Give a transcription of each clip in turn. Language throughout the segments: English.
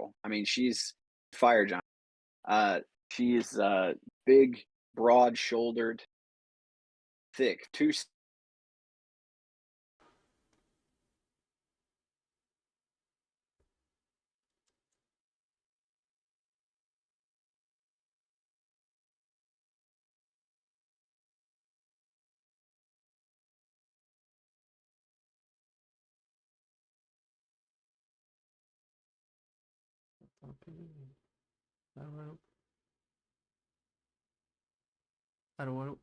girl. I mean, she's fire giant. She's big, broad-shouldered, thick. Two. I don't want to. I don't want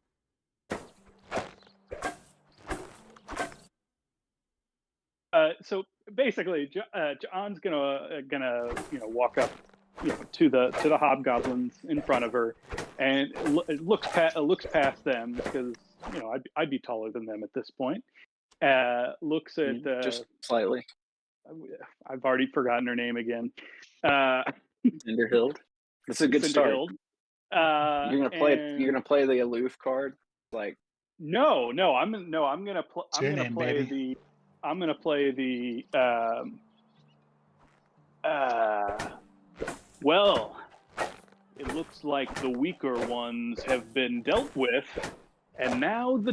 to. So basically, John's gonna walk up, to the hobgoblins in front of her, and looks past them because I'd be taller than them at this point. Looks at Just slightly. I've already forgotten her name again. Cinderhild. That's a good start. You're gonna play the aloof card, like. No, I'm gonna play the well, it looks like the weaker ones have been dealt with, and now the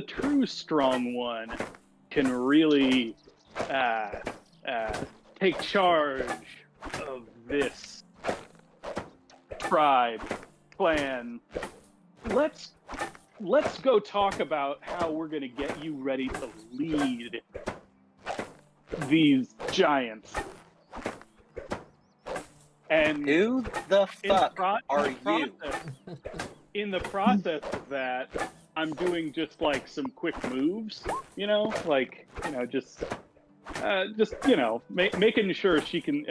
true strong one can really take charge of this tribe, clan. Let's go talk about how we're going to get you ready to lead these giants. And who the fuck are you? In the process of that, I'm doing just like some quick moves, making sure she can,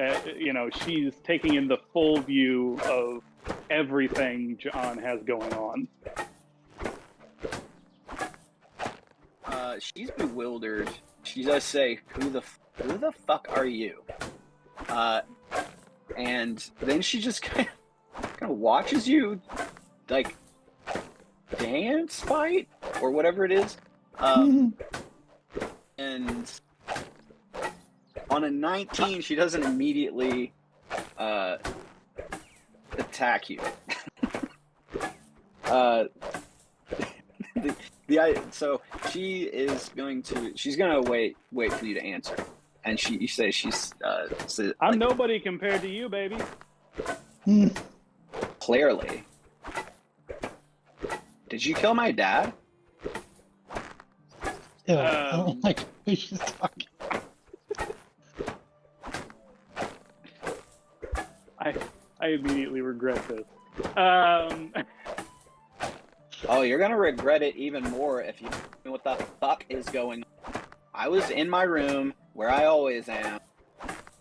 she's taking in the full view of everything John has going on. She's bewildered. She does say, "Who the fuck are you?" And then she just kind of watches you, like, dance, fight, or whatever it is. And on a 19, she doesn't immediately attack you. So she's gonna wait for you to answer, and you say she's. I'm nobody compared to you, baby. Clearly. Did you kill my dad? Ew, I don't like who she's talking. I immediately regret this. Oh, you're gonna regret it even more if you know what the fuck is going on. I was in my room, where I always am,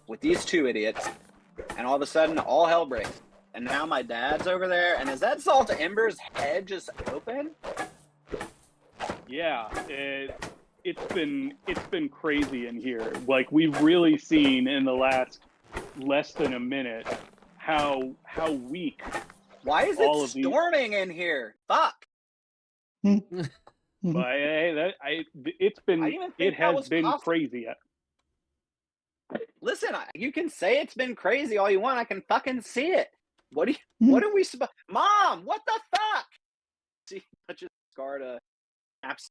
with these two idiots, and all of a sudden, all hell breaks. And now my dad's over there, and is that Salt Ember's head just open? Yeah, it's been crazy in here. Like, we've really seen in the last less than a minute how weak. Why is it storming in here? Fuck. But it has been crazy. Listen, you can say it's been crazy all you want. I can fucking see it. What are we supposed? Mom, what the fuck? She touches Scarta, snaps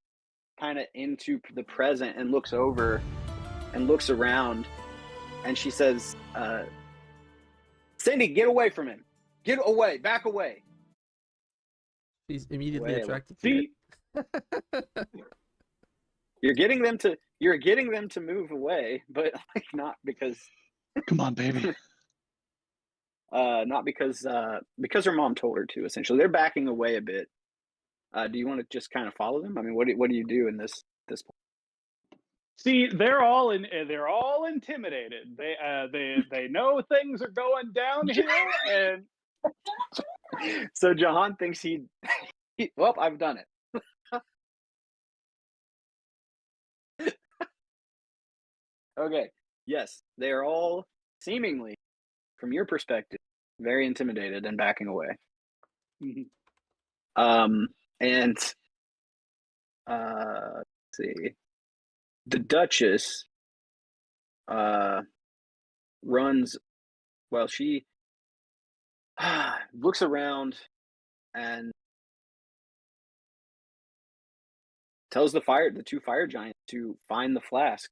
kind of into the present, and looks over and looks around, and she says, "Cindy, get away from him. Get away. Back away." She's immediately attracted to See? You're getting them to move away, but like not because. Come on, baby. Not because her mom told her to. Essentially, they're backing away a bit. Do you want to just kind of follow them? I mean, what do you do in this point? See, they're all intimidated. They know things are going downhill, and so Jahan thinks well, I've done it. Okay. Yes, they are all seemingly, from your perspective, very intimidated and backing away. Mm-hmm. And let's see, the Duchess runs. Well, she looks around and tells the two fire giants to find the flask.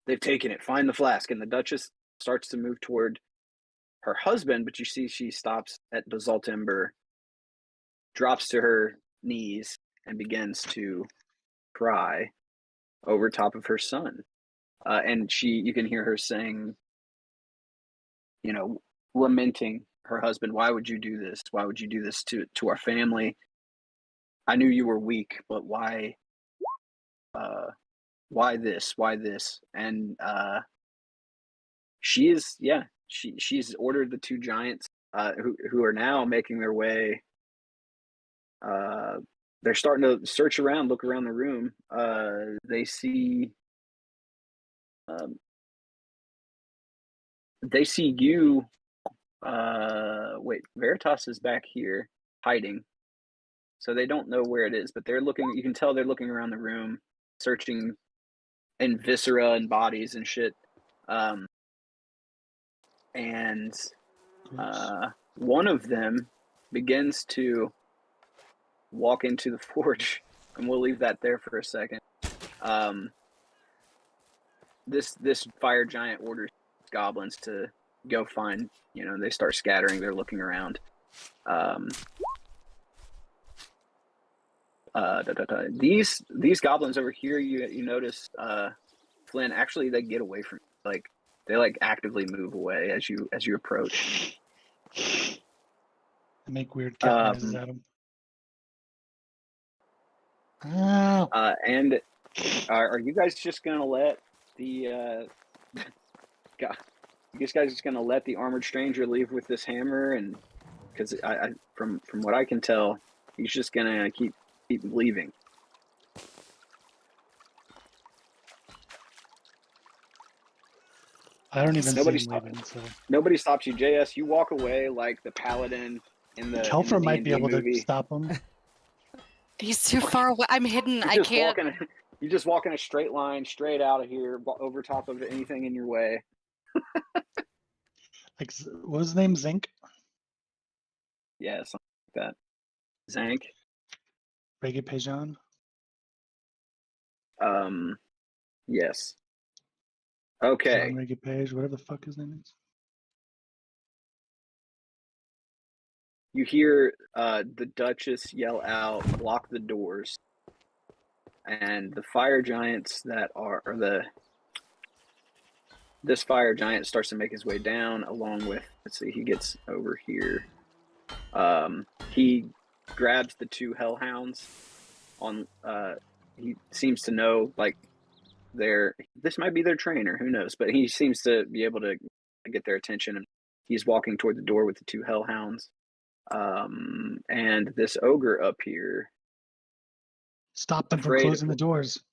They've taken it. Find the flask. And the Duchess starts to move toward her husband, but you see she stops at Basalt Ember, drops to her knees, and begins to cry over top of her son. And you can hear her saying, lamenting her husband. Why would you do this? Why would you do this to our family? I knew you were weak, but why this? Why this? And she's ordered the two giants who are now making their way. They're starting to search around, look around the room. They see you. Wait, Veritas is back here hiding, so they don't know where it is, but they're looking. You can tell they're looking around the room, searching in viscera and bodies and shit. And one of them begins to walk into the forge, and we'll leave that there for a second. This fire giant orders goblins to go find. They start scattering. They're looking around. These goblins over here, you notice, Flynn. Actually, they get away from they actively move away as you approach. I make weird cat noises at them. Oh. And are you guys just gonna let the God? You guys just gonna let the armored stranger leave with this hammer? And because from what I can tell, he's just gonna keep leaving. I don't even see him leaving. So nobody stops you, JS. You walk away like the paladin in the. Kelfer might be able movie. to stop him. He's too far away. I'm hidden. I can't. You just walk in a straight line, straight out of here, over top of anything in your way. What was his name? Zinc? Yeah, something like that. Zank. Reggae Pejan? Yes. Okay. John Reggae Page, whatever the fuck his name is. You hear the Duchess yell out, block the doors. And the fire giants this fire giant starts to make his way down along with, let's see, he gets over here. He grabs the two hellhounds on, he seems to know, this might be their trainer, who knows, but he seems to be able to get their attention, and he's walking toward the door with the two hellhounds. And this ogre up here, stop them from closing the doors.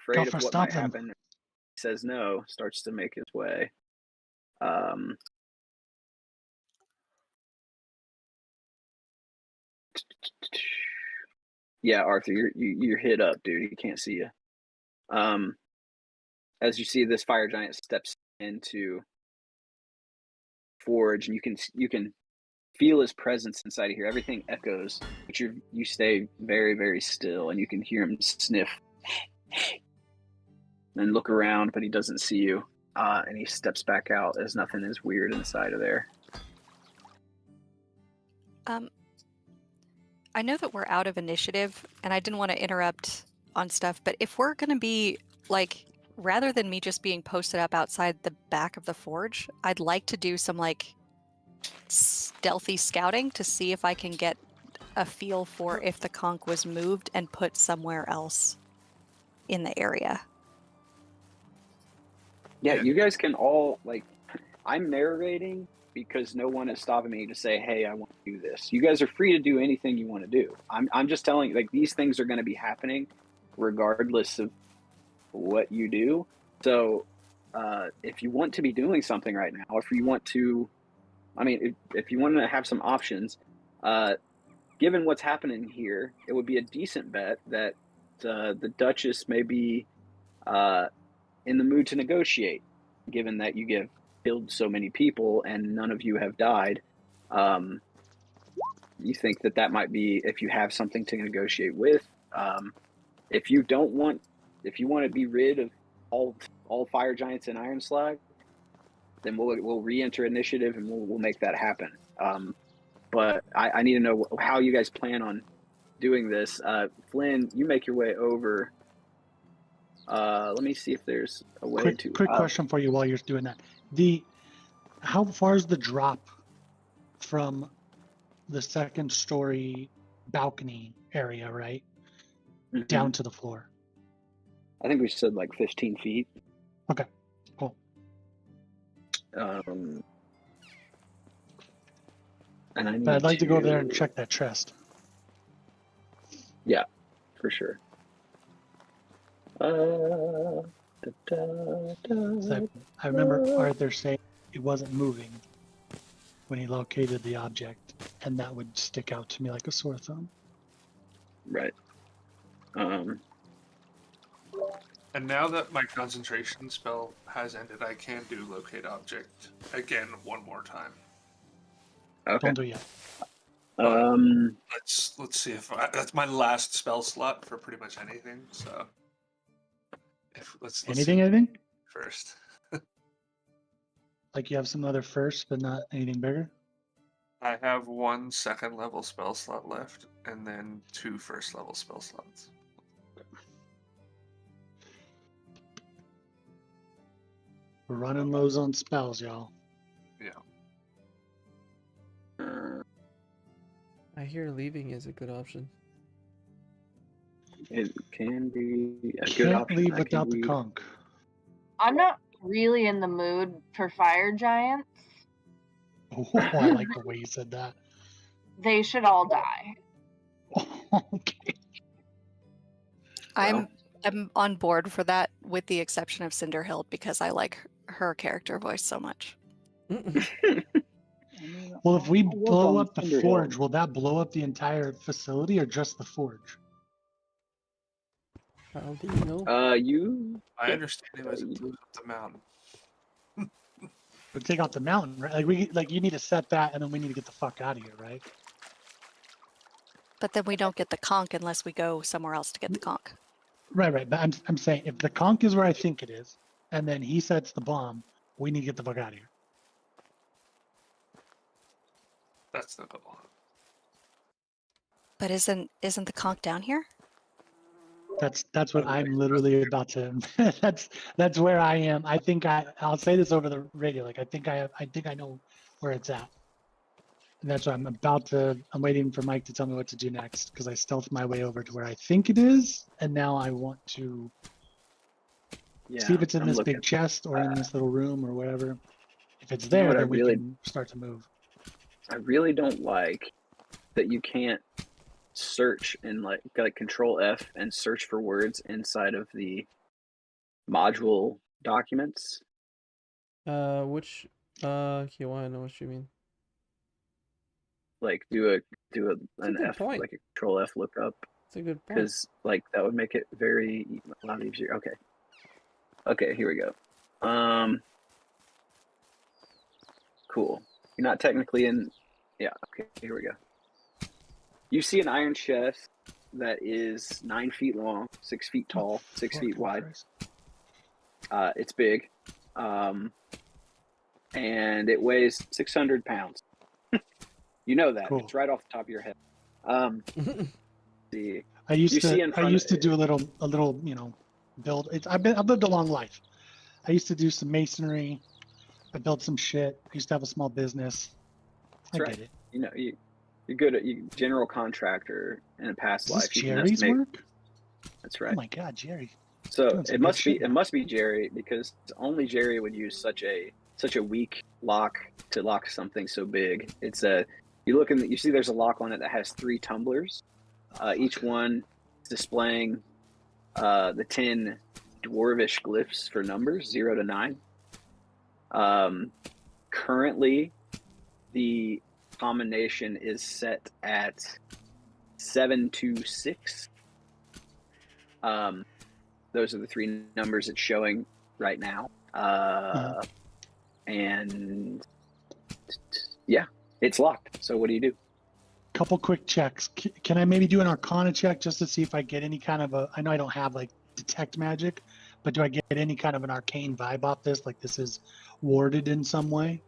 Afraid of what might happen. He says no, starts to make his way. Yeah, Arthur, you're hit up, dude. He can't see you. As you see, this fire giant steps into forge, and you can feel his presence inside of here. Everything echoes, but you stay very, very still, and you can hear him sniff and look around, but he doesn't see you. And he steps back out as nothing is weird inside of there. I know that we're out of initiative, and I didn't want to interrupt on stuff, but if we're going to be, rather than me just being posted up outside the back of the forge, I'd like to do some, stealthy scouting to see if I can get a feel for if the conch was moved and put somewhere else in the area. Yeah, you guys can all, I'm narrating because no one is stopping me to say, hey, I want to do this. You guys are free to do anything you want to do. I'm just telling you, these things are going to be happening regardless of what you do. So if you want to be doing something right now, if you want to, if you want to have some options, given what's happening here, it would be a decent bet that the Duchess may be in the mood to negotiate. given that you killed so many people and none of you have died. You think that might be, if you have something to negotiate with. If you want to be rid of all fire giants in Iron Slag, then we'll re-enter initiative and we'll make that happen. But I need to know how you guys plan on doing this. Flynn, you make your way over. Let me see if there's a way to. Quick question for you while you're doing that. How far is the drop from the second story balcony area, right? Mhm. Down to the floor. I think we said like 15 feet. Okay, cool. And I'd like to go there and check that chest. Yeah, for sure. So I remember Arthur saying it wasn't moving when he located the object, and that would stick out to me like a sore thumb. Right. And now that my concentration spell has ended, I can do locate object again one more time. Okay. Don't do it yet. Let's see if that's my last spell slot for pretty much anything. So, let's Anything, see I think? first. Like you have some other first, but not anything bigger? I have 1 second level spell slot left, and then 2 first level spell slots. We're running lows on spells, y'all. Yeah. I hear leaving is a good option. It can be a good Can't option. leave I without can the read. conch. I'm not really in the mood for fire giants. Oh, I like the way you said that. They should all die. Okay. I'm on board for that, with the exception of Cinderhill, because I like her character voice so much. Well, if we I'll work blow on up the Thunderhill. forge, will that blow up the entire facility or just the forge? How do you know? I understand it was blew up the mountain. We take out the mountain, right? Like you need to set that, and then we need to get the fuck out of here, right? But then we don't get the conch unless we go somewhere else to get the conch. Right. But I'm saying if the conch is where I think it is, and then he sets the bomb, we need to get the fuck out of here. That's the goal. But isn't the conch down here? That's what I'm literally about to. that's where I am. I think I'll say this over the radio. Like I think I know where it's at. And that's what I'm about to. I'm waiting for Mike to tell me what to do next because I stealthed my way over to where I think it is, and now I want to see if it's in I'm this looking. big chest or in this little room or wherever. If it's You know there, what I then we really- can start to move. I really don't like that you can't search and like Control F and search for words inside of the module documents. Which okay, well, I know what you mean. Like do an good F, point. like a Control F lookup, It's a good point. because like that would make it a lot easier. Okay, here we go. Cool. You're not technically in. Yeah. Okay, here we go. You see an iron chest that is 9 feet long, 6 feet tall, 6 feet Fucking wide. Christ. It's big, and it weighs 600 pounds. You know that. Cool. It's right off the top of your head. See, I used You see in to front of- do a little build. I've lived a long life. I used to do some masonry. I built some shit. I used to have a small business. That's right. Get it. you know you're good at general contractor in a past Is life. this You can Jerry's estimate- work? That's Oh right. my God, Jerry. So doing some it good must be shit it now. must be Jerry, because only Jerry would use such a weak lock to lock something so big. It's you see there's a lock on it that has 3 tumblers, each one displaying the 10 dwarvish glyphs for numbers 0 to 9. Currently, the combination is set at 7 to 6. Those are the 3 numbers it's showing right now. And yeah, it's locked. So what do you do? Couple quick checks. Can I maybe do an Arcana check just to see if I get any kind of a? I know I don't have like detect magic, but do I get any kind of an arcane vibe off this? Like this is warded in some way?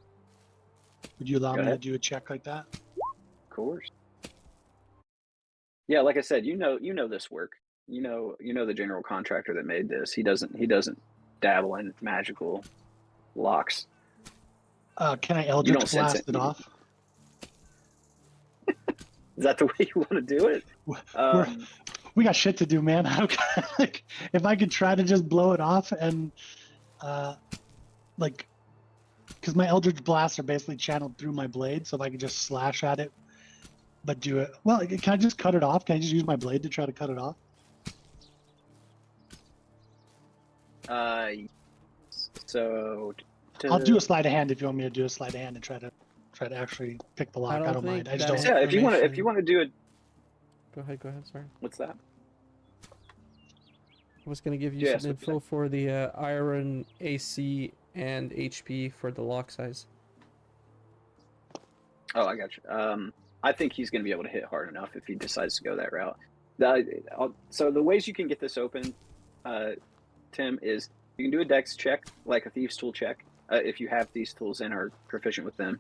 Would you allow Go me to ahead. do a check like that? Of course. Yeah, like I said, you know this work. You know the general contractor that made this. He doesn't dabble in magical locks. Can I You Eldritch don't sense Blast it off? Is that the way you want to do it? We got shit to do, man. Like, if I could try to just blow it off and, like, because my Eldritch Blasts are basically channeled through my blade, so if I could just slash at it, but do it. Well, can I just cut it off? Can I just use my blade to try to cut it off? So I'll do a sleight of hand if you want me to do a sleight of hand and try to actually pick the lock. I don't don't mind. think I just that- don't. Yeah, if you want to do it, Go ahead. Sorry. what's that? I was gonna give you Yeah, some so- info for the iron AC and HP for the lock size. Oh, I got you. I think he's going to be able to hit hard enough if he decides to go that route. So the ways you can get this open, Tim, is you can do a dex check, like a thieves tool check, if you have these tools and are proficient with them.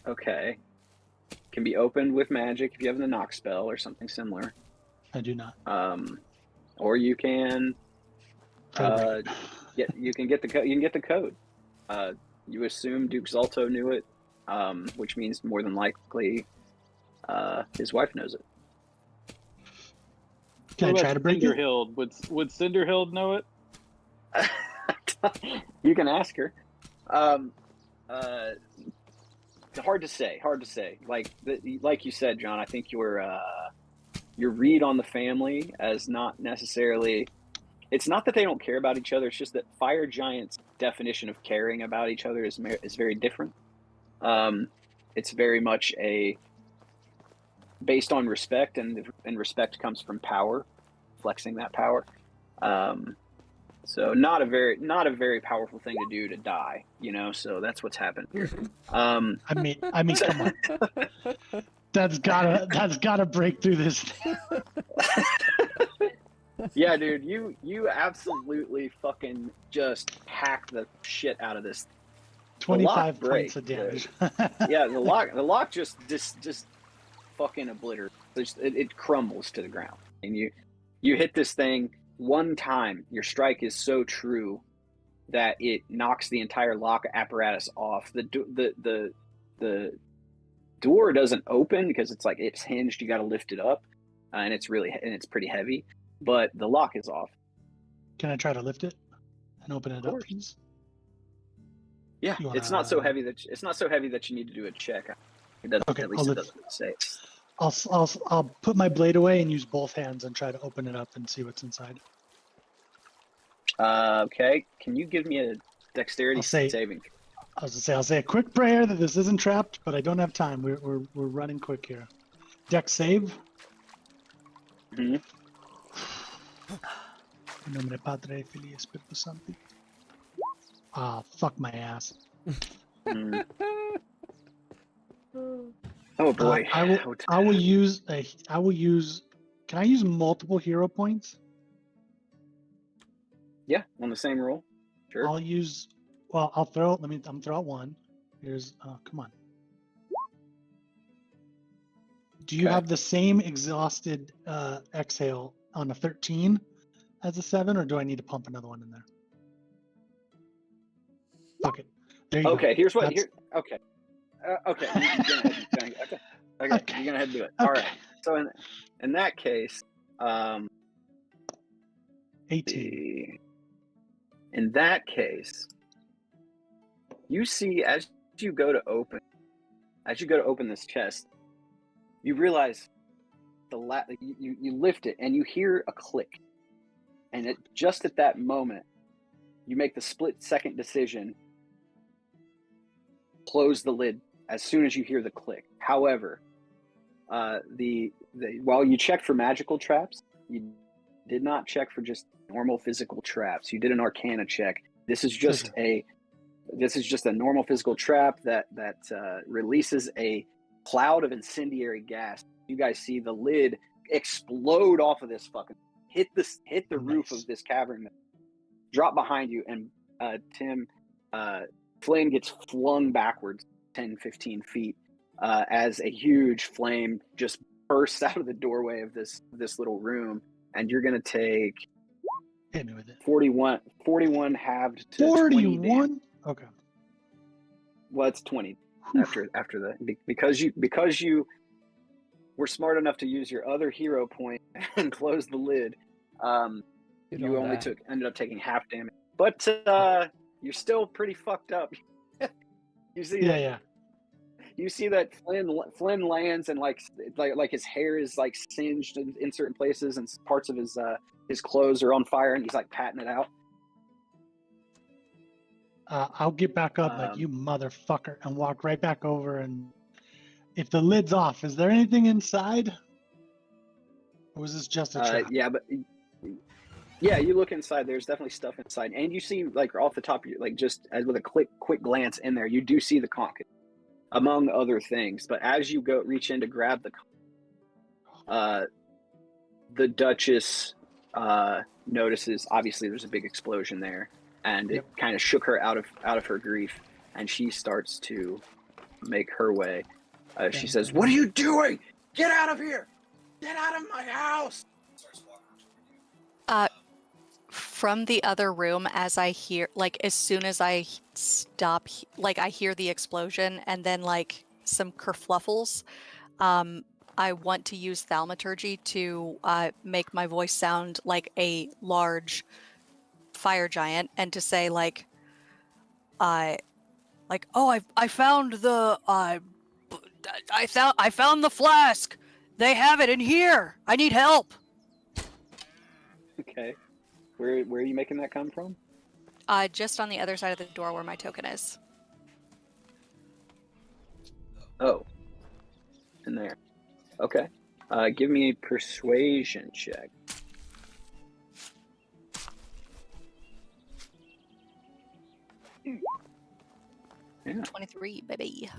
Okay. Can be opened with magic if you have the knock spell or something similar. I do not. Or you can Try to break it. you can get the code. You assume Duke Zalto knew it, which means more than likely his wife knows it. Can I What try about to break it? Cinderhild? Would Cinderhild know it? You can ask her. Hard to say. Like you said, John. I think your read on the family as not necessarily. It's not that they don't care about each other. It's just that fire giants' definition of caring about each other is very different. It's very much based on respect, and respect comes from power, flexing that power. So not a very powerful thing to do to die, So that's what's happened here. I mean, come on. That's gotta break through this. Yeah, dude, you absolutely fucking just hack the shit out of this. 25 breaks, points of damage. Yeah, the lock just fucking obliterates. It crumbles to the ground, and you hit this thing one time. Your strike is so true that it knocks the entire lock apparatus off. The door doesn't open because it's hinged. You got to lift it up, and it's pretty heavy. But the lock is off. Can I try to lift it and open it up, course. please? Yeah, You it's not so wanna- heavy that you need to do a check. It doesn't. Okay, At least it doesn't say. I'll put my blade away and use both hands and try to open it up and see what's inside. Okay, can you give me a dexterity I'll say- saving? I'll say a quick prayer that this isn't trapped, but I don't have time. We're running quick here. Dex save. Mhm. In nomine Patri, Filii, Spiritus Sancti. Ah, fuck my ass. Mm. Oh boy. I will use. Can I use multiple hero points? Yeah, on the same roll. Sure. I'll use. Well, I'll throw. I'm throw out one. Here's. Come on. Do you Okay. have the same exhausted exhale on a 13 as a 7, or do I need to pump another one in there? Fuck it. There you go. Okay, here's what. That's- Okay. Okay. You're gonna head and do it. All right. Okay. So in that case, 18. in that case, you see as you go to open this chest, you realize you lift it and you hear a click, and just at that moment, you make the split-second decision. Close the lid as soon as you hear the click. However, while you checked for magical traps, you did not check for just normal physical traps. You did an Arcana check. This is just a normal physical trap that releases a cloud of incendiary gas. You guys see the lid explode off of this fucking hit the roof of this cavern, drop behind you, and Tim, flame gets flung backwards 10, 15 feet as a huge flame just bursts out of the doorway of this little room, and you're gonna take Hit me with it. 41 halved to 20 damage. 41? Okay. Well, it's 20 after the because you were smart enough to use your other hero point and close the lid. You only ended up taking half damage, but you're still pretty fucked up. You see You see that Flynn lands and like his hair is like singed in certain places, and parts of his clothes are on fire, and he's like patting it out. I'll get back up like, you motherfucker, and walk right back over. And if the lid's off, is there anything inside? Or was this just a trap? Yeah, you look inside. There's definitely stuff inside, and you see like off the top of your, like just as with a quick glance in there, you do see the conch, among other things. But as you reach in to grab the Duchess notices obviously there's a big explosion there, and it kind of shook her out of her grief, and she starts to make her way. She says, "What are you doing? Get out of here! Get out of my house!" From the other room, as I hear, like, as soon as I stop, like, I hear the explosion and then, like, some kerfluffles, I want to use thaumaturgy to make my voice sound like a large fire giant, and to say, like, oh, I found the, I found the flask! They have it in here! I need help! Okay. Where are you making that come from? Just on the other side of the door where my token is. Oh. In there. Okay. Give me a persuasion check. Yeah. 23, baby.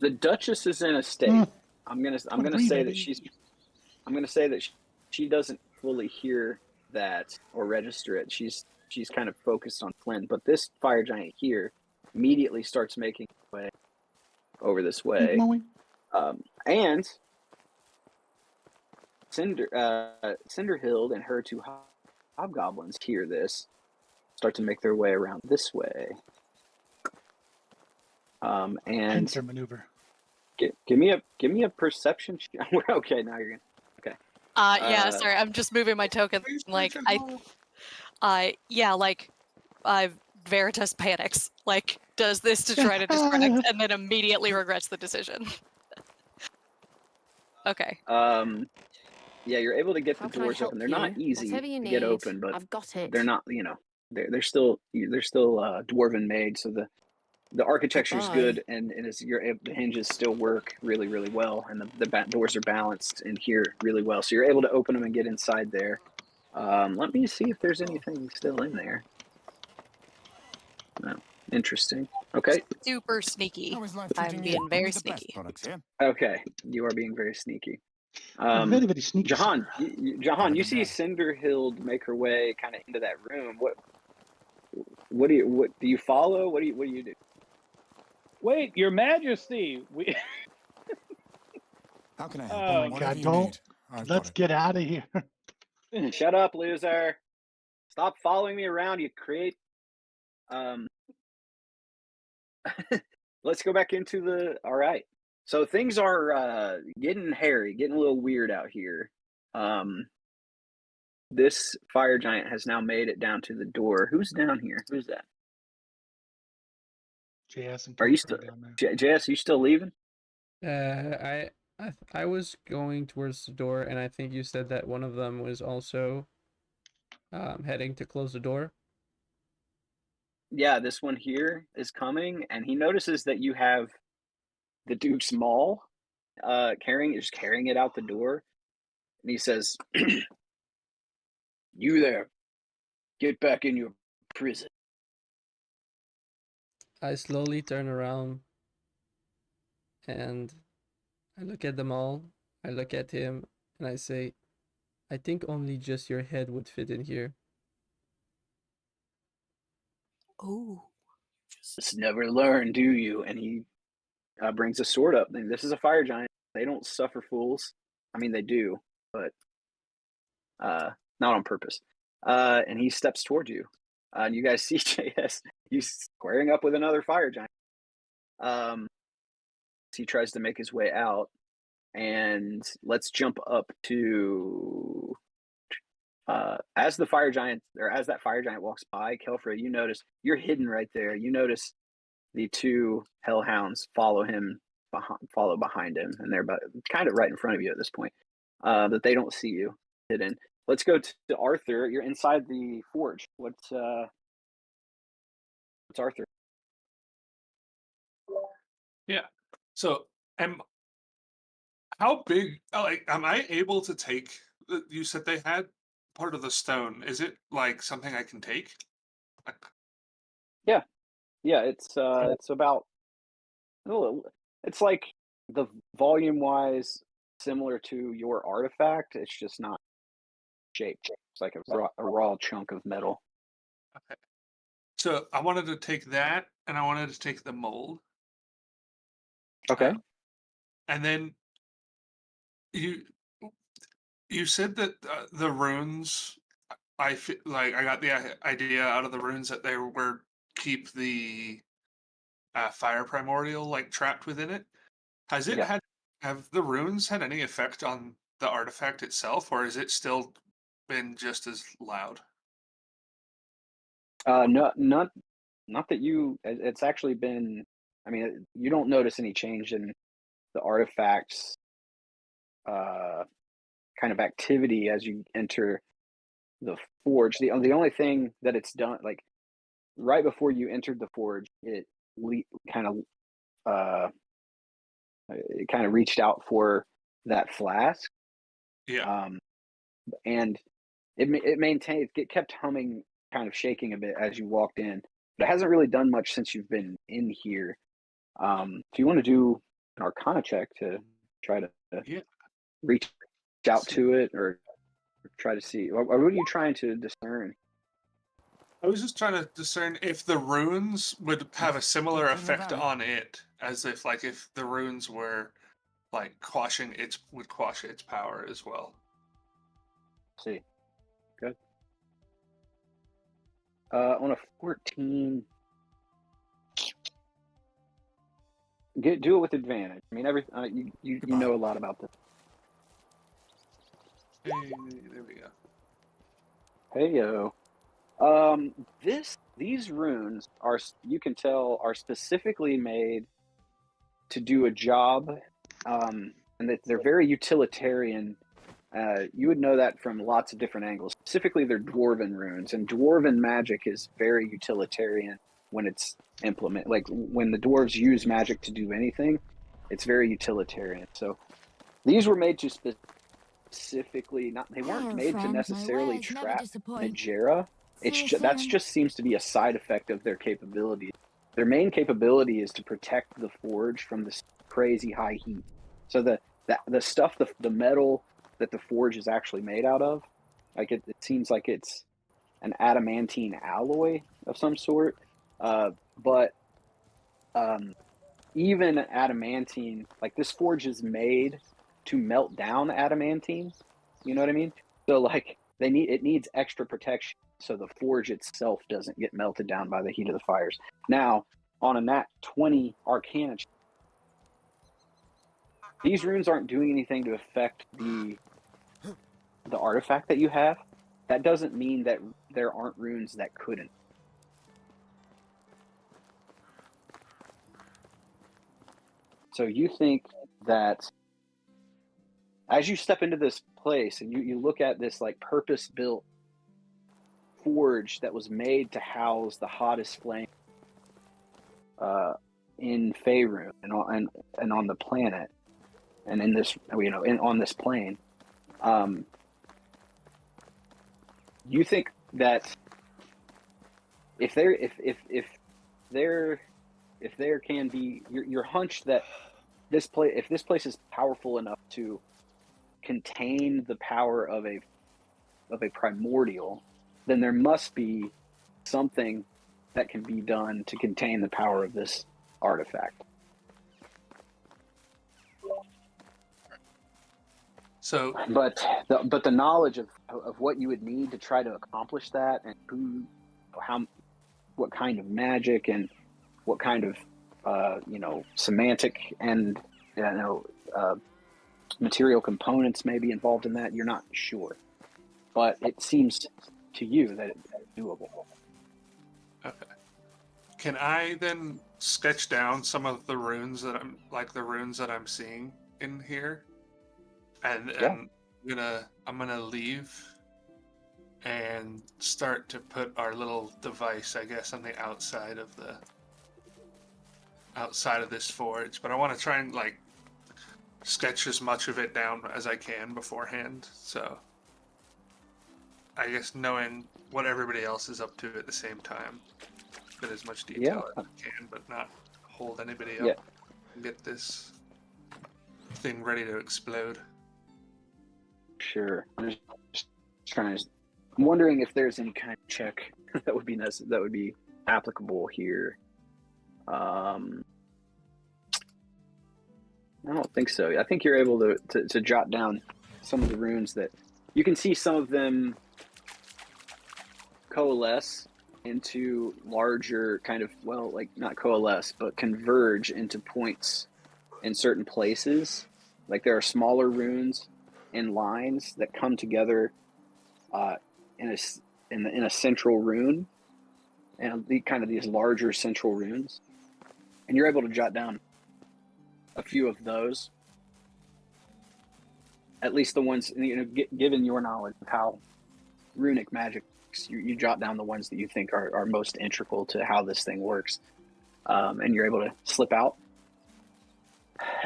The Duchess is in a state. I'm gonna say that she doesn't fully hear that or register it. She's kind of focused on Flynn, but this fire giant here immediately starts making her way over this way, and Cinderhild and her two hobgoblins hear this, start to make their way around this way. And Pincer maneuver. Give me a perception. Okay, now you're gonna. Okay. Yeah, sorry, I'm just moving my token. Like, Veritas panics. Like, does this to try to distract, and then immediately regrets the decision. Okay. Yeah, you're able to get the doors open. They're not easy to get open, but I've got it. they're not. They're still dwarven made, so the architecture is good, and the hinges still work really, really well, and the doors are balanced in here really well. So you're able to open them and get inside there. Let me see if there's anything still in there. No, interesting. Okay. Super sneaky. I'm being very sneaky. Okay, you are being very sneaky. Very, very sneaky. Jahan, you see Cinderhild make her way kind of into that room. What do you follow? What do you do? Wait, Your Majesty. How can I help? Oh my God! Let's get out of here. Shut up, loser! Stop following me around. You create. Let's go back into all right. So things are getting hairy, getting a little weird out here. This fire giant has now made it down to the door. Who's down here? Who's that? JS and are you still JS? You still leaving? I was going towards the door, and I think you said that one of them was also heading to close the door. Yeah, this one here is coming, and he notices that you have the Duke's Maul carrying it out the door, and he says, "You there, Get back in your prison. I slowly turn around and I look at them all. I look at him and I say, I think only just your head would fit in here. Oh. Just never learn, do you? And he brings a sword up. And this is a fire giant. They don't suffer fools. I mean, they do, but not on purpose. And he steps toward you. And you guys see JS. He's squaring up with another fire giant. He tries to make his way out. And let's jump up to as that fire giant walks by, Kelfra, you notice you're hidden right there. You notice the two hellhounds follow behind him, and they're kind of right in front of you at this point. But they don't see you hidden. Let's go to Arthur. You're inside the forge. What's Arthur? Yeah. So how big? Like, am I able to take? You said they had part of the stone. Is it like something I can take? Yeah, it's about. It's like the volume wise similar to your artifact. It's just not shaped. It's like a raw chunk of metal. Okay. So I wanted to take that, and I wanted to take the mold. Okay. And then you said that the runes. I got the idea out of the runes that they were keep the fire primordial like trapped within it. Has it have the runes had any effect on the artifact itself, or has it still been just as loud? No, not that you. It's actually been. I mean, you don't notice any change in the artifact's kind of activity as you enter the forge. The only thing that it's done, like right before you entered the forge, it kind of reached out for that flask. Yeah. And it maintained. It kept humming, kind of shaking a bit as you walked in, but it hasn't really done much since you've been in here. Do you want to do an Arcana check to try to reach out to it, or try to see, or what are you trying to discern? I was just trying to discern if the runes would have a similar effect on it, as if the runes were like would quash its power as well. See, good. On a 14, do it with advantage. I mean, you know a lot about this. Hey, there we go. Hey yo. These runes are, you can tell, are specifically made to do a job, and that they're very utilitarian. You would know that from lots of different angles. Specifically, they're dwarven runes, and dwarven magic is very utilitarian when it's implemented. Like when the dwarves use magic to do anything, it's very utilitarian. So these were made to specifically they weren't made to necessarily trap Najera. That just seems to be a side effect of their capability. Their main capability is to protect the forge from this crazy high heat. So the stuff, the metal that the forge is actually made out of, like it seems like it's an adamantine alloy of some sort. But even adamantine, like this forge is made to melt down adamantine. You know what I mean? So like it needs extra protection so the forge itself doesn't get melted down by the heat of the fires. Now, on a nat 20 Arcana, these runes aren't doing anything to affect the artifact that you have. That doesn't mean that there aren't runes that couldn't. So you think that as you step into this place and you look at this like purpose-built forge that was made to house the hottest flame in Faerun and on the planet, and in this, on this plane, you think that if there can be your hunch that if this place is powerful enough to contain the power of a primordial, then there must be something that can be done to contain the power of this artifact. So, But the knowledge of what you would need to try to accomplish that, and what kind of magic and what kind of semantic and material components may be involved in that, you're not sure. But it seems to you that it's doable. okay. Can I then sketch down some of the runes that I'm seeing in here? And I'm gonna leave and start to put our little device, I guess, on the outside of this forge. But I want to try and sketch as much of it down as I can beforehand. So I guess knowing what everybody else is up to at the same time, get as much detail as I can, but not hold anybody up. And get this thing ready to explode. Sure. I'm just I'm wondering if there's any kind of check that would be applicable here. I don't think so. I think you're able to jot down some of the runes that you can see. Some of them coalesce into larger kind of, not coalesce, but converge into points in certain places. Like there are smaller runes in lines that come together in a central rune, and these larger central runes, and you're able to jot down a few of those, at least the ones, given your knowledge of how runic magic works, you jot down the ones that you think are most integral to how this thing works, and you're able to slip out.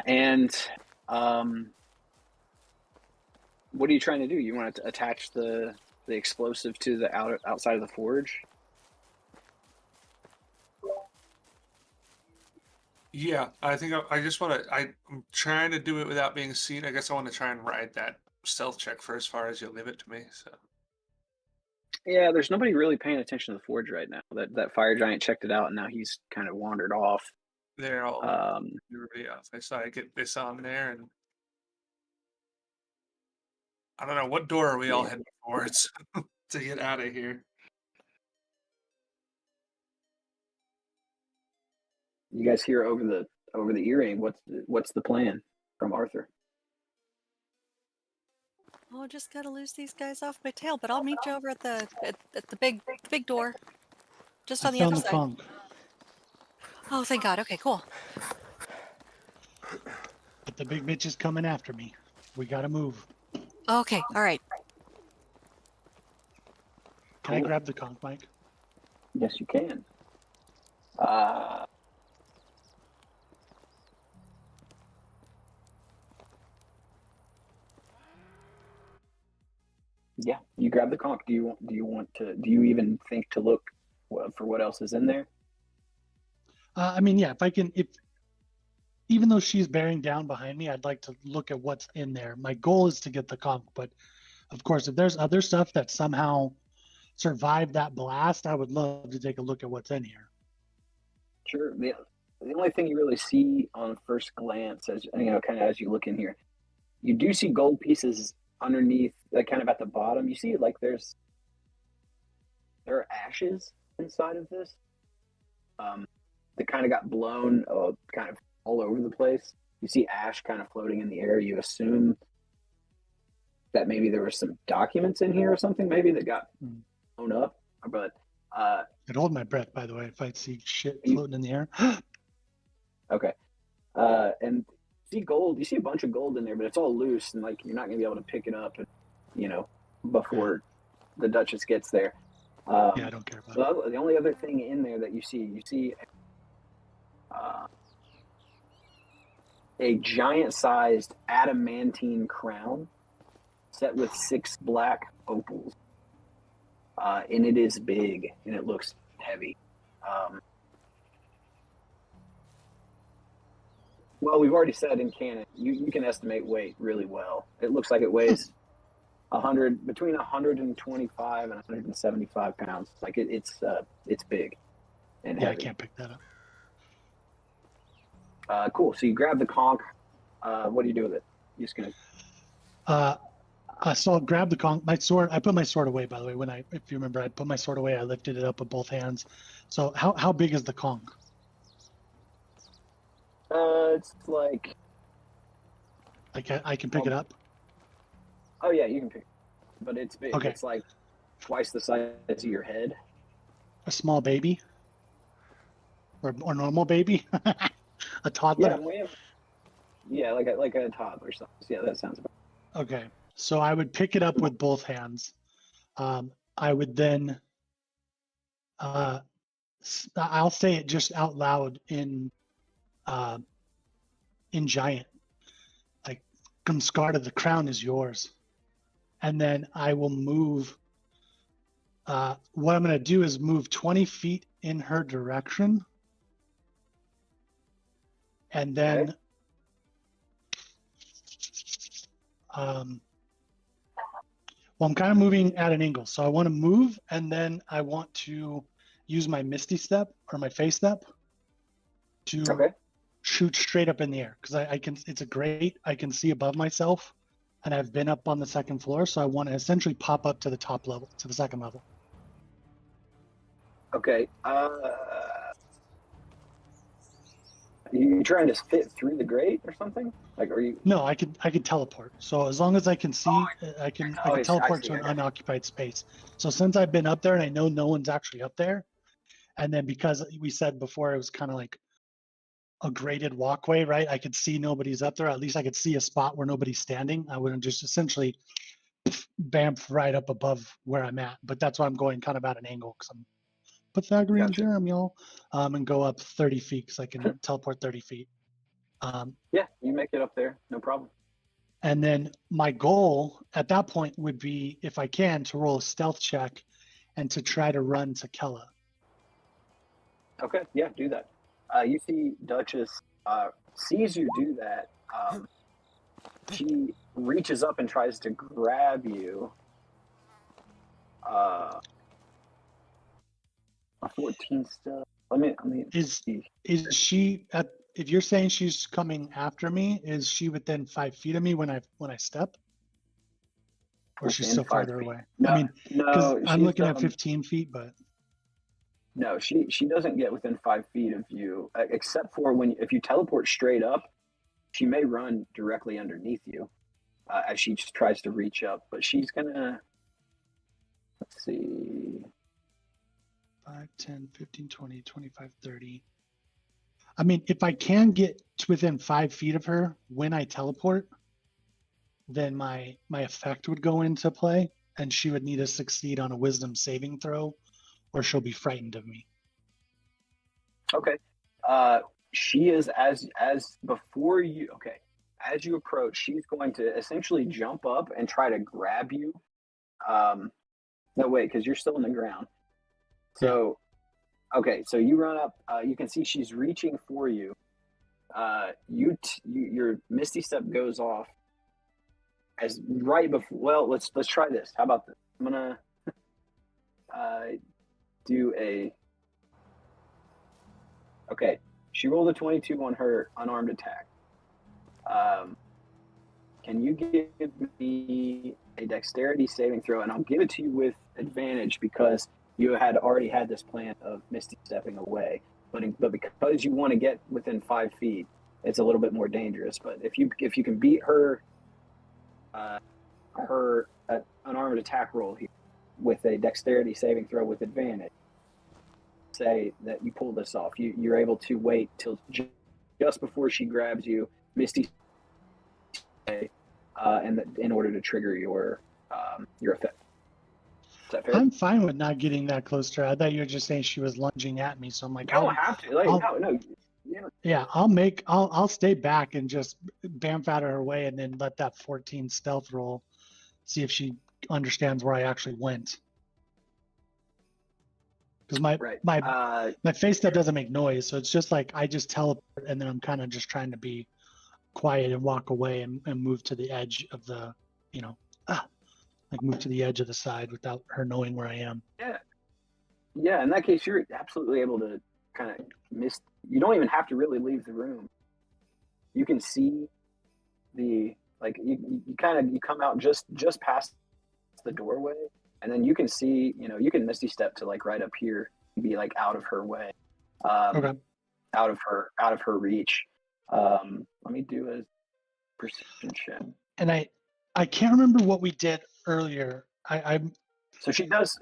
And what are you trying to do? You want to attach the explosive to the outside of the forge? Yeah, I think I just want to. I'm trying to do it without being seen. I guess I want to try and ride that stealth check for as far as you'll leave it to me. So. Yeah, there's nobody really paying attention to the forge right now. That fire giant checked it out, and now he's kind of wandered off. They're all everybody else. I saw I get this on there, and I don't know what door are we all heading towards to get out of here. You guys hear over the earring. What's the plan from Arthur? Oh, just gotta lose these guys off my tail. But I'll meet you over at the big door, just on the other found the side. conch. Oh, thank God. Okay, cool. But the big bitch is coming after me. We gotta move. Okay, all right. Can I grab the conch, Mike? Yes, you can. Yeah, you grab the conch. Do you even think to look for what else is in there? I mean, yeah, even though she's bearing down behind me, I'd like to look at what's in there. My goal is to get the conch, but of course, if there's other stuff that somehow survived that blast, I would love to take a look at what's in here. Sure. The only thing you really see on first glance, as as you look in here, you do see gold pieces underneath, kind of at the bottom. You see, there are ashes inside of this. That kind of got blown, kind of all over the place. You see ash kind of floating in the air. You assume that maybe there were some documents in here or something, maybe that got blown up. But I'd hold my breath, by the way, if I see shit floating in the air. Okay. And see gold. You see a bunch of gold in there, but it's all loose, and you're not gonna be able to pick it up, before the Duchess gets there. Yeah, I don't care about it. The only other thing in there that you see a giant-sized adamantine crown set with 6 black opals, and it is big and it looks heavy. Well, we've already said in canon, you can estimate weight really well. It looks like it weighs between 125 and 175 pounds. Like it's big and Yeah, I heavy. can't pick that Cool. So you grab the conch. What do you do with it? You just gonna? up. So I'll grab the conch. My sword. I put my sword away. By the way, if you remember, I put my sword away. I lifted it up with both hands. So how big is the conch? It's like. Like I can pick it up. Oh yeah, you can pick. But it's big. Okay. It's like twice the size of your head. A small baby. Or normal baby. A toddler. Yeah, like a toddler. So yeah, that sounds about. Okay. So I would pick it up with both hands. I would then. I'll say it just out loud in giant. Like, Gumscarda, the crown is yours. And then I will move. What I'm going to do is move 20 feet in her direction. And then Okay. Well, I'm kind of moving at an angle. So I want to move, and then I want to use my Misty Step or my Face Step to Okay. shoot straight up in the air, because I can. It's a great. I can see above myself, and I've been up on the second floor, so I want to essentially pop up to the top level, to the second level. Okay. You trying to fit through the grate or something? Like, are you? No, I could teleport. So as long as I can see, I can I see, teleport to I an got you. unoccupied space. So since I've been up there and I know no one's actually up there, and then because we said before it was kind of like a graded walkway, right? I could see nobody's up there. At least I could see a spot where nobody's standing. I wouldn't just essentially bamf right up above where I'm at. But that's why I'm going kind of at an angle, because I'm Pythagorean Gotcha. theorem, y'all, and go up 30 feet because I can teleport 30 feet. Yeah, you make it up there, no problem. And then my goal at that point would be, if I can, to roll a stealth check and to try to run to Kella. Okay, yeah, do that. You see Duchess sees you do that. She reaches up and tries to grab you. A 14 still. Let me Is see. she at? If you're saying she's coming after me, is she within 5 feet of me when I step? Or she's Within still 5 farther feet. away? No, I mean, because no, I'm she's, looking at 15 feet, but No, she doesn't get within 5 feet of you, except for if you teleport straight up, she may run directly underneath you as she just tries to reach up. But she's gonna, let's see. 5, 10, 15, 20, 25, 30. I mean, if I can get to within 5 feet of her when I teleport, then my effect would go into play, and she would need to succeed on a wisdom saving throw, or she'll be frightened of me. Okay. She is as before you. Okay, as you approach, she's going to essentially jump up and try to grab you. No, wait, because you're still in the ground. So, okay, so you run up. You can see she's reaching for you. Your Misty Step goes off as right before. Well, let's try this. How about this? I'm gonna do a. Okay, she rolled a 22 on her unarmed attack. Can you give me a dexterity saving throw? And I'll give it to you with advantage because you had already had this plan of Misty stepping away. But because you want to get within 5 feet, it's a little bit more dangerous. But if you can beat her unarmed attack roll here with a dexterity saving throw with advantage, say that you pull this off. You're able to wait till just before she grabs you, Misty, and in order to trigger your effect. Is that fair? I'm fine with not getting that close to her. I thought you were just saying she was lunging at me, so I'm like, You don't have to. Like, no. Yeah, I'll stay back and just bamf out of her way, and then let that 14 stealth roll, see if she understands where I actually went. because my Right. my face step doesn't make noise, so it's just like I just teleport, and then I'm kind of just trying to be quiet and walk away and move to the edge of the, like move to the edge of the side without her knowing where I am. Yeah, in that case, you're absolutely able to kind of miss. You don't even have to really leave the room. You can see you come out just past the doorway, and then you can see, you can misty step to like right up here, be like out of her way, Okay. out of her reach. Let me do a perception check. And I can't remember what we did earlier. I'm So she does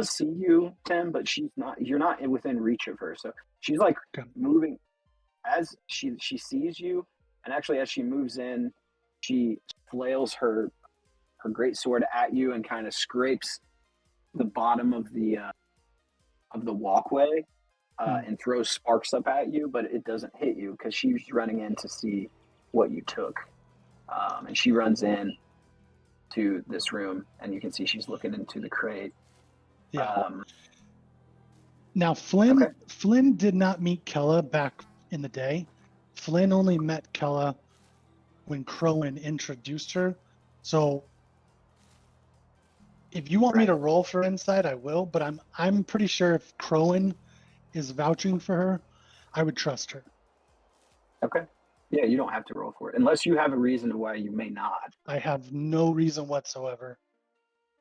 see you, Tim, but you're not within reach of her. So she's like Okay. moving as she sees you, and actually as she moves in, she flails her great sword at you and kind of scrapes the bottom of the walkway and throws sparks up at you, but it doesn't hit you because she's running in to see what you took. And she runs in to this room, and you can see she's looking into the crate. Yeah. Now Flynn Okay. Flynn did not meet Kella back in the day. Flynn only met Kella when Crowan introduced her. So if you want me to roll for insight, I will, but I'm pretty sure if Crowan is vouching for her, I would trust her. Okay. Yeah, you don't have to roll for it unless you have a reason why you may not. I have no reason whatsoever.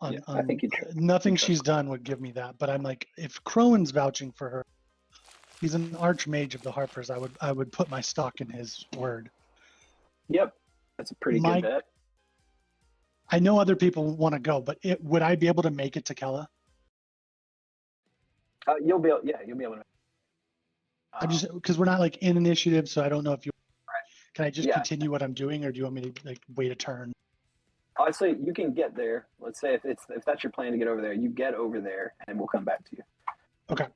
I think you nothing you trust she's done would give me that. But I'm like, if Crowan's vouching for her, he's an archmage of the Harpers. I would put my stock in his word. Yep, that's a pretty good bet. I know other people want to go, but would I be able to make it to Kella? You'll be able to. I'm just because we're not like in initiative, so I don't know if you. Right. Can I just continue what I'm doing, or do you want me to like wait a turn? I'd say you can get there. Let's say if that's your plan to get over there, you get over there, and we'll come back to you. Okay.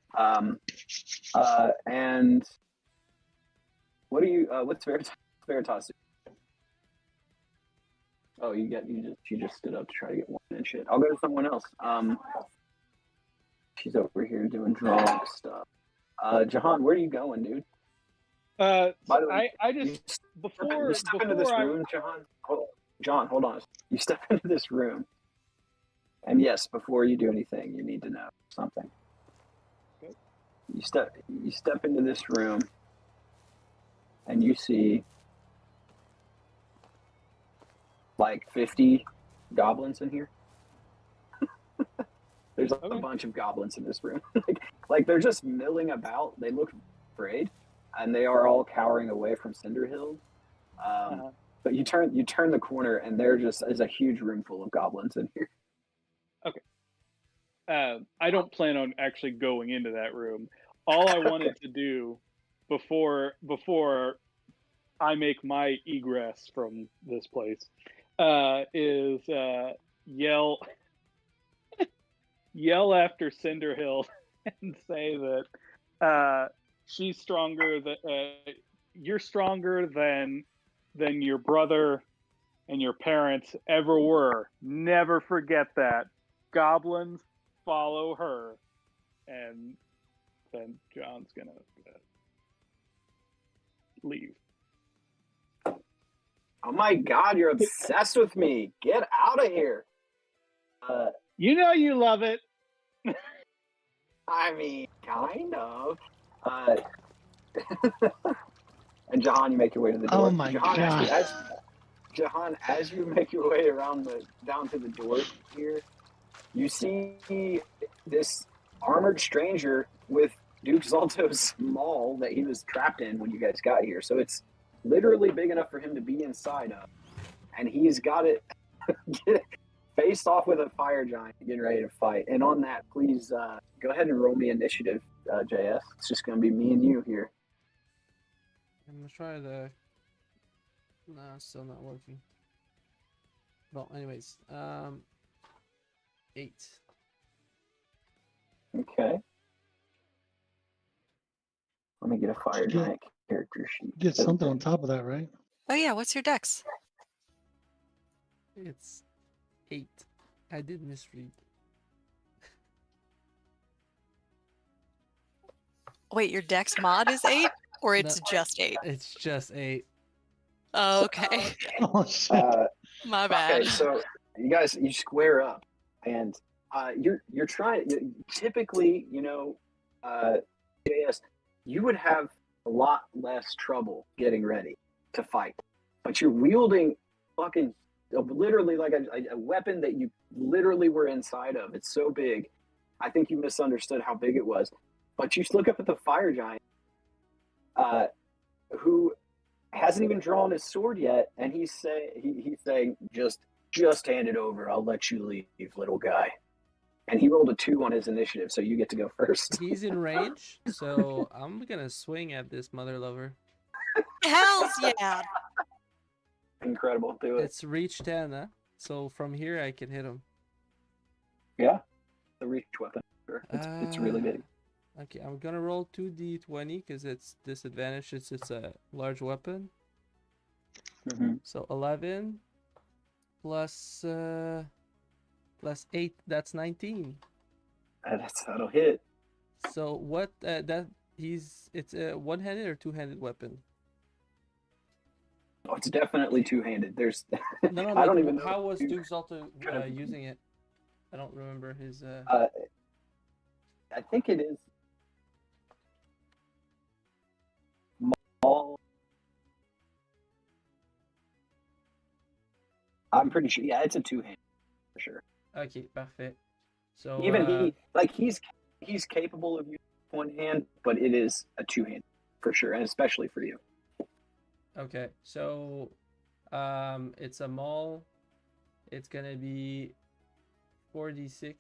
And what do you? What's Veritas do? Oh, she just stood up to try to get one and shit. I'll go to someone else. She's over here doing drunk stuff. Jahan, where are you going, dude? By the way, I just you step into this room, Jahan. John, hold on. You step into this room, and yes, before you do anything, you need to know something. Okay. You step into this room, and you see like 50 goblins in here. There's a bunch of goblins in this room. like they're just milling about. They look afraid, and they are all cowering away from Cinderhill. But you turn the corner, and there's a huge room full of goblins in here. Okay. I don't plan on actually going into that room. All I wanted to do before I make my egress from this place is yell after Cinderhill and say that she's stronger. You're stronger than your brother and your parents ever were. Never forget that. Goblins follow her. And then John's gonna leave. Oh my God, you're obsessed with me. Get out of here. You know you love it. I mean, kind of. And Jahan, you make your way to the door. Oh my God. Jahan, as you make your way down to the door here, you see this armored stranger with Duke Zalto's maul that he was trapped in when you guys got here. So it's literally big enough for him to be inside of. And he's got it faced off with a fire giant getting ready to fight. And on that, please go ahead and roll me initiative, JS. It's just going to be me and you here. I'm gonna try the. No, still not working. Well, anyways, 8. Okay. Let me get a fire giant character sheet. Get something on top of that, right? Oh yeah, what's your dex? It's 8. I did misread. Wait, your dex mod is 8, or it's No. just 8? It's just 8. Oh, okay. Oh shit. My bad. Okay, so you guys, you square up, and you're trying. Typically, JS, you would have a lot less trouble getting ready to fight, but you're wielding fucking literally like a weapon that you literally were inside of. It's so big. I think you misunderstood how big it was. But you look up at the fire giant, who hasn't even drawn his sword yet, and he's saying, just hand it over. I'll let you leave, little guy. And he rolled a 2 on his initiative, so you get to go first. He's in range, so I'm gonna swing at this mother lover. Hells yeah! Incredible, do it. It's reach 10, huh? So from here I can hit him. Yeah, the reach weapon. Sure. It's really big. Okay, I'm gonna roll 2d20 because it's disadvantage. It's a large weapon. Mm-hmm. So 11 plus 8. That's 19. That'll hit. So what? It's a one-handed or two-handed weapon? Oh, it's definitely two-handed. There's. No, I don't even know. How was Duke Salto using it? I don't remember his. I think it is. Small. I'm pretty sure. Yeah, it's a two-handed for sure. Okay, perfect. So Even he's capable of using one hand, but it is a two-handed for sure, and especially for you. Okay, so it's a maul. It's gonna be 4d6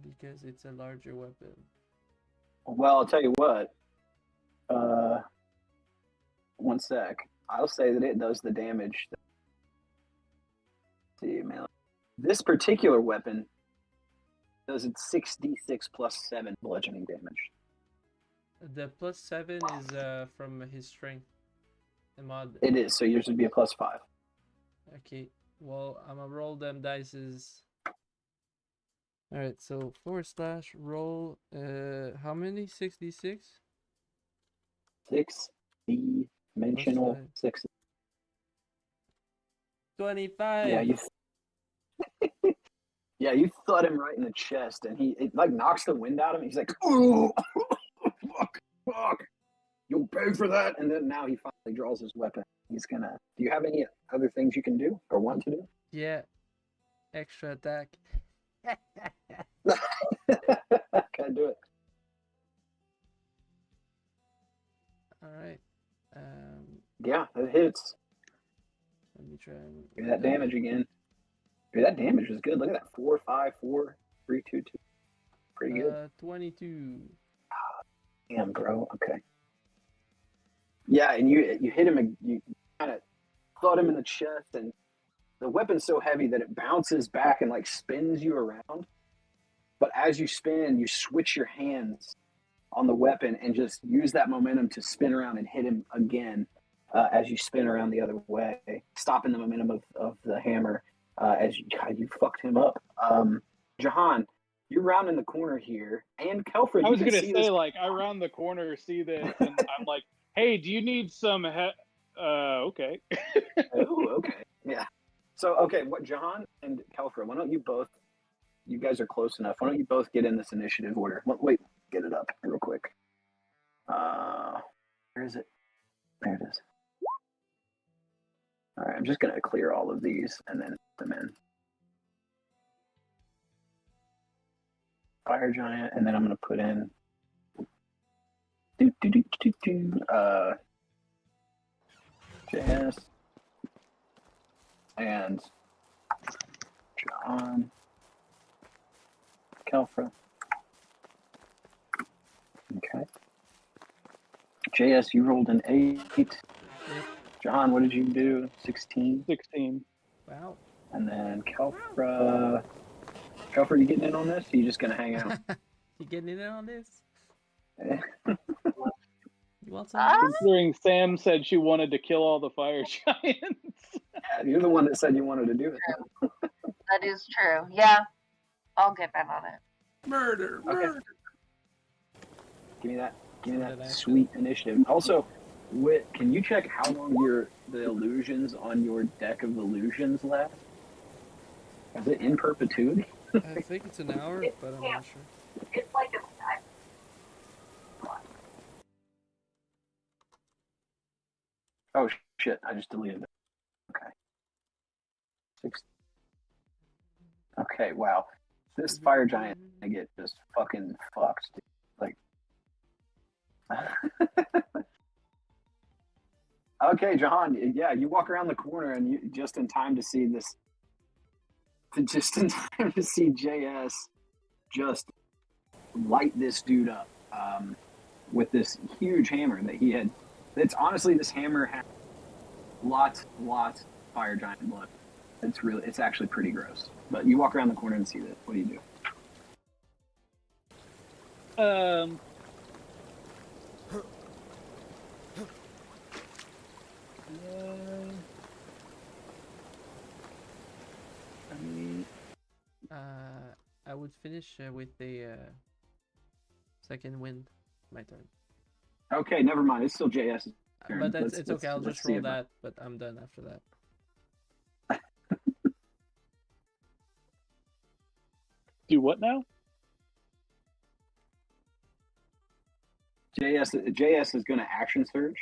because it's a larger weapon. Well, I'll tell you what. One sec. I'll say that it does the damage. Let's see, man. This particular weapon does it 6d6 plus 7 bludgeoning damage. The plus 7 is from his strength. The mod. It is, so yours would be a plus 5. Okay, well, I'm gonna roll them dices. Alright, so / roll, how many? 6d6? 6 dimensional five. 6. 25! Yeah, you thud him right in the chest, and it like knocks the wind out of him. He's like, "Ooh, fuck, you'll pay for that." And then now he finally draws his weapon. He's gonna. Do you have any other things you can do or want to do? Yeah, extra attack. Can I do it? Alright. Yeah, it hits. Let me try and Give that damage again. Dude, that damage was good. Look at that. 4, 5, 4, 3, 2, 2. Pretty good. 22. Damn, bro. Okay. Yeah, and you hit him. You kind of thud him in the chest, and the weapon's so heavy that it bounces back and like spins you around. But as you spin, you switch your hands on the weapon and just use that momentum to spin around and hit him again as you spin around the other way, stopping the momentum of the hammer as you fucked him up. Jahan, you're rounding the corner here, and Kelfred. I was gonna see say, this. like, I round the corner, see this, and I'm like, "Hey, do you need some?" Okay. Oh, okay, yeah. So, okay, what Jahan and Kelfred? Why don't you both? You guys are close enough. Why don't you both get in this initiative order? Wait, get it up real quick. Where is it? There it is. All right, I'm just gonna clear all of these and then put them in. Fire giant, and then I'm gonna put in. JS and John. Kelfra. Okay. JS, you rolled an 8. John, what did you do? 16. 16. Wow. And then Kelfra. Kelfra, you getting in on this? Or you just gonna hang out? You getting in on this? Yeah, You want some? Considering Sam said she wanted to kill all the fire giants. you're the one that said you wanted to do it. That is true. Yeah, I'll get in on it. Murder. Give me that That sweet initiative. Also, can you check how long the illusions on your deck of illusions last? Is it in perpetuity? I think it's an hour, but I'm not sure. It's like a Oh shit! I just deleted it. Okay. Okay. Wow. This fire giant, I get just fucking fucked. Dude. Like. Okay, Jahan. Yeah, you walk around the corner and you just in time to see this. Just in time to see JS just light this dude up with this huge hammer that he had. It's honestly, this hammer has lots fire giant blood. It's actually pretty gross. But you walk around the corner and see this. What do you do? I would finish with the second wind. My turn. Okay, never mind. It's still JS's turn. But it's okay. I'll just roll that. But I'm done after that. Do what now? JS is going to action surge.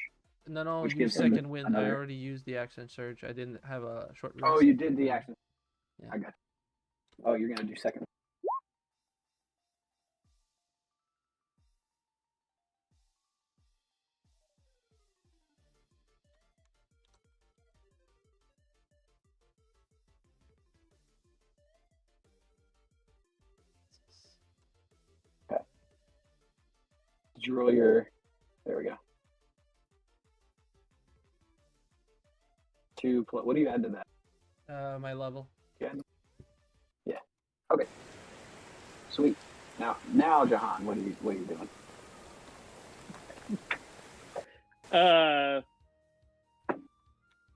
No, which use gives him second wind. I another- already used the action surge. I didn't have a short rest. Oh, you did the action. Yeah. I got you. Oh, you're going to do second. Okay. Did you roll your... There we go. 2 plus... What do you add to that? My level. Yeah. Okay. Sweet. Now, Jahan, what are you doing?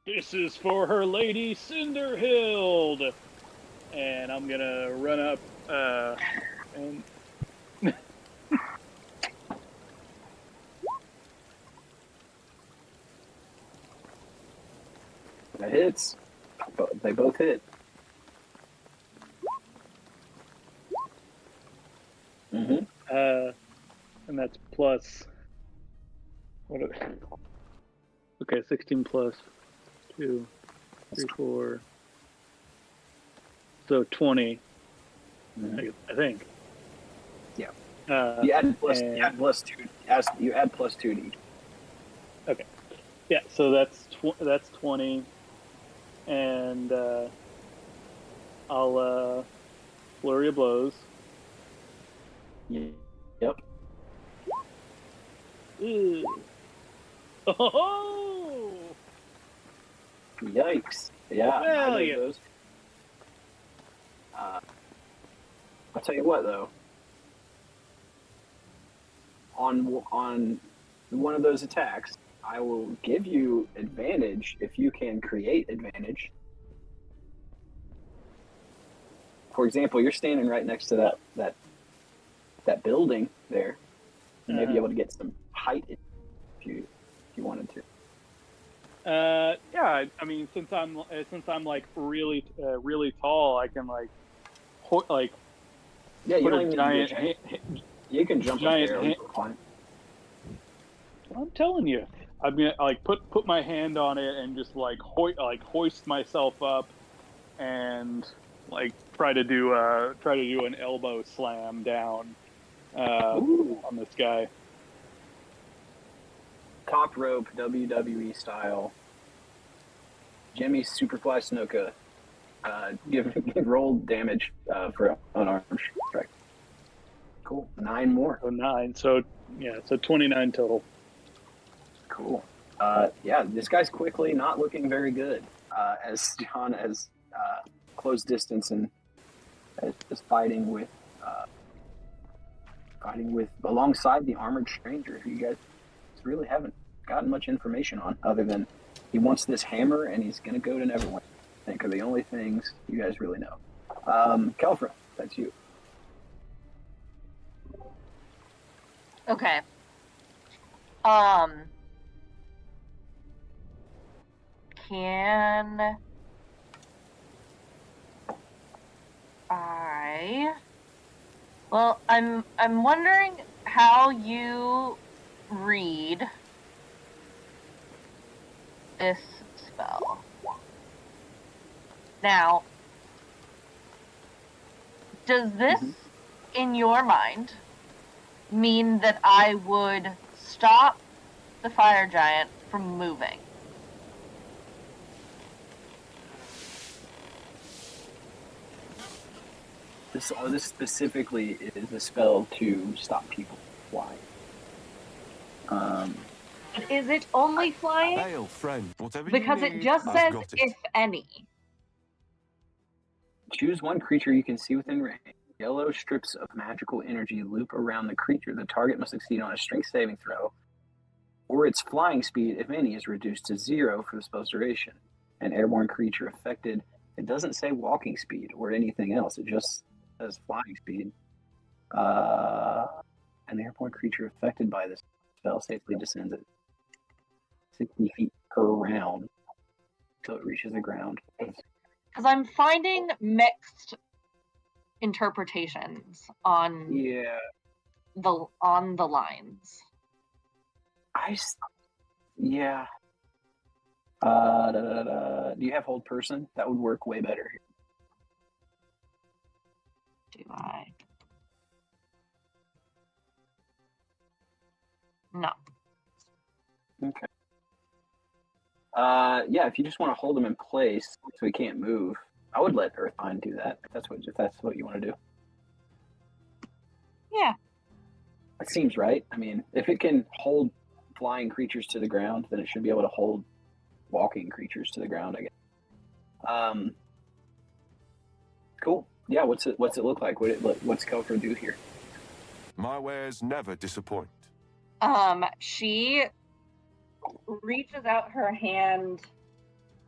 This is for her lady Cinderhild, and I'm gonna run up and That hits. They both hit. Mm-hmm. and that's plus. What are they? Okay, 16 plus 2, 3, 4. So 20, Mm-hmm. I think. Yeah. You You add plus 2. You add plus 2 to each. Okay. Yeah, so that's 20, and I'll flurry of blows. Yep. Ew. Oh! Yikes. Yeah. Well, I know yeah. those. I'll tell you what, though. On one of those attacks, I will give you advantage if you can create advantage. For example, you're standing right next to that building there. You may be able to get some height if you wanted to. Yeah. I mean, since I'm like really tall, I can like Yeah, you put don't a even giant. need to you can jump giant up there. hand- Or climb. I'm telling you, I'm gonna like put my hand on it and just like hoist myself up, and like try to do an elbow slam down on this guy. Top rope WWE style. Jimmy Superfly Snuka. Give roll damage for unarmed strike. Cool. 9 more. So 9. So yeah. So 29 total. Cool. Yeah, this guy's quickly not looking very good as John has close distance and is fighting with alongside the armored stranger who you guys really haven't gotten much information on other than he wants this hammer and he's going to go to Neverwinter. I think are the only things you guys really know. Kelfra, that's you. Okay. Can I? Well, I'm wondering how you read this spell. Now, does this, in your mind, mean that I would stop the fire giant from moving? This specifically is a spell to stop people flying. Is it only flying? Hail, friend. Whatever Because you it need, just I've says, got it. if any. Choose one creature you can see within range. Yellow strips of magical energy loop around the creature. The target must succeed on a strength saving throw, or its flying speed, if any, is reduced to 0 for the spell's duration. An airborne creature affected. It doesn't say walking speed or anything else. It just says flying speed. An airborne creature affected by this spell safely descends at 60 feet per round until it reaches the ground. Because I'm finding mixed interpretations on Yeah. the lines. Yeah. Do you have hold person? That would work way better here. Do I? No. Okay. Yeah, if you just want to hold him in place so he can't move, I would let Earthbind do that. If that's what you want to do. Yeah. It seems right. I mean, if it can hold flying creatures to the ground, then it should be able to hold walking creatures to the ground, I guess. Cool. Yeah, what's it look like? What's Kelfer do here? My wares never disappoint. She reaches out her hand,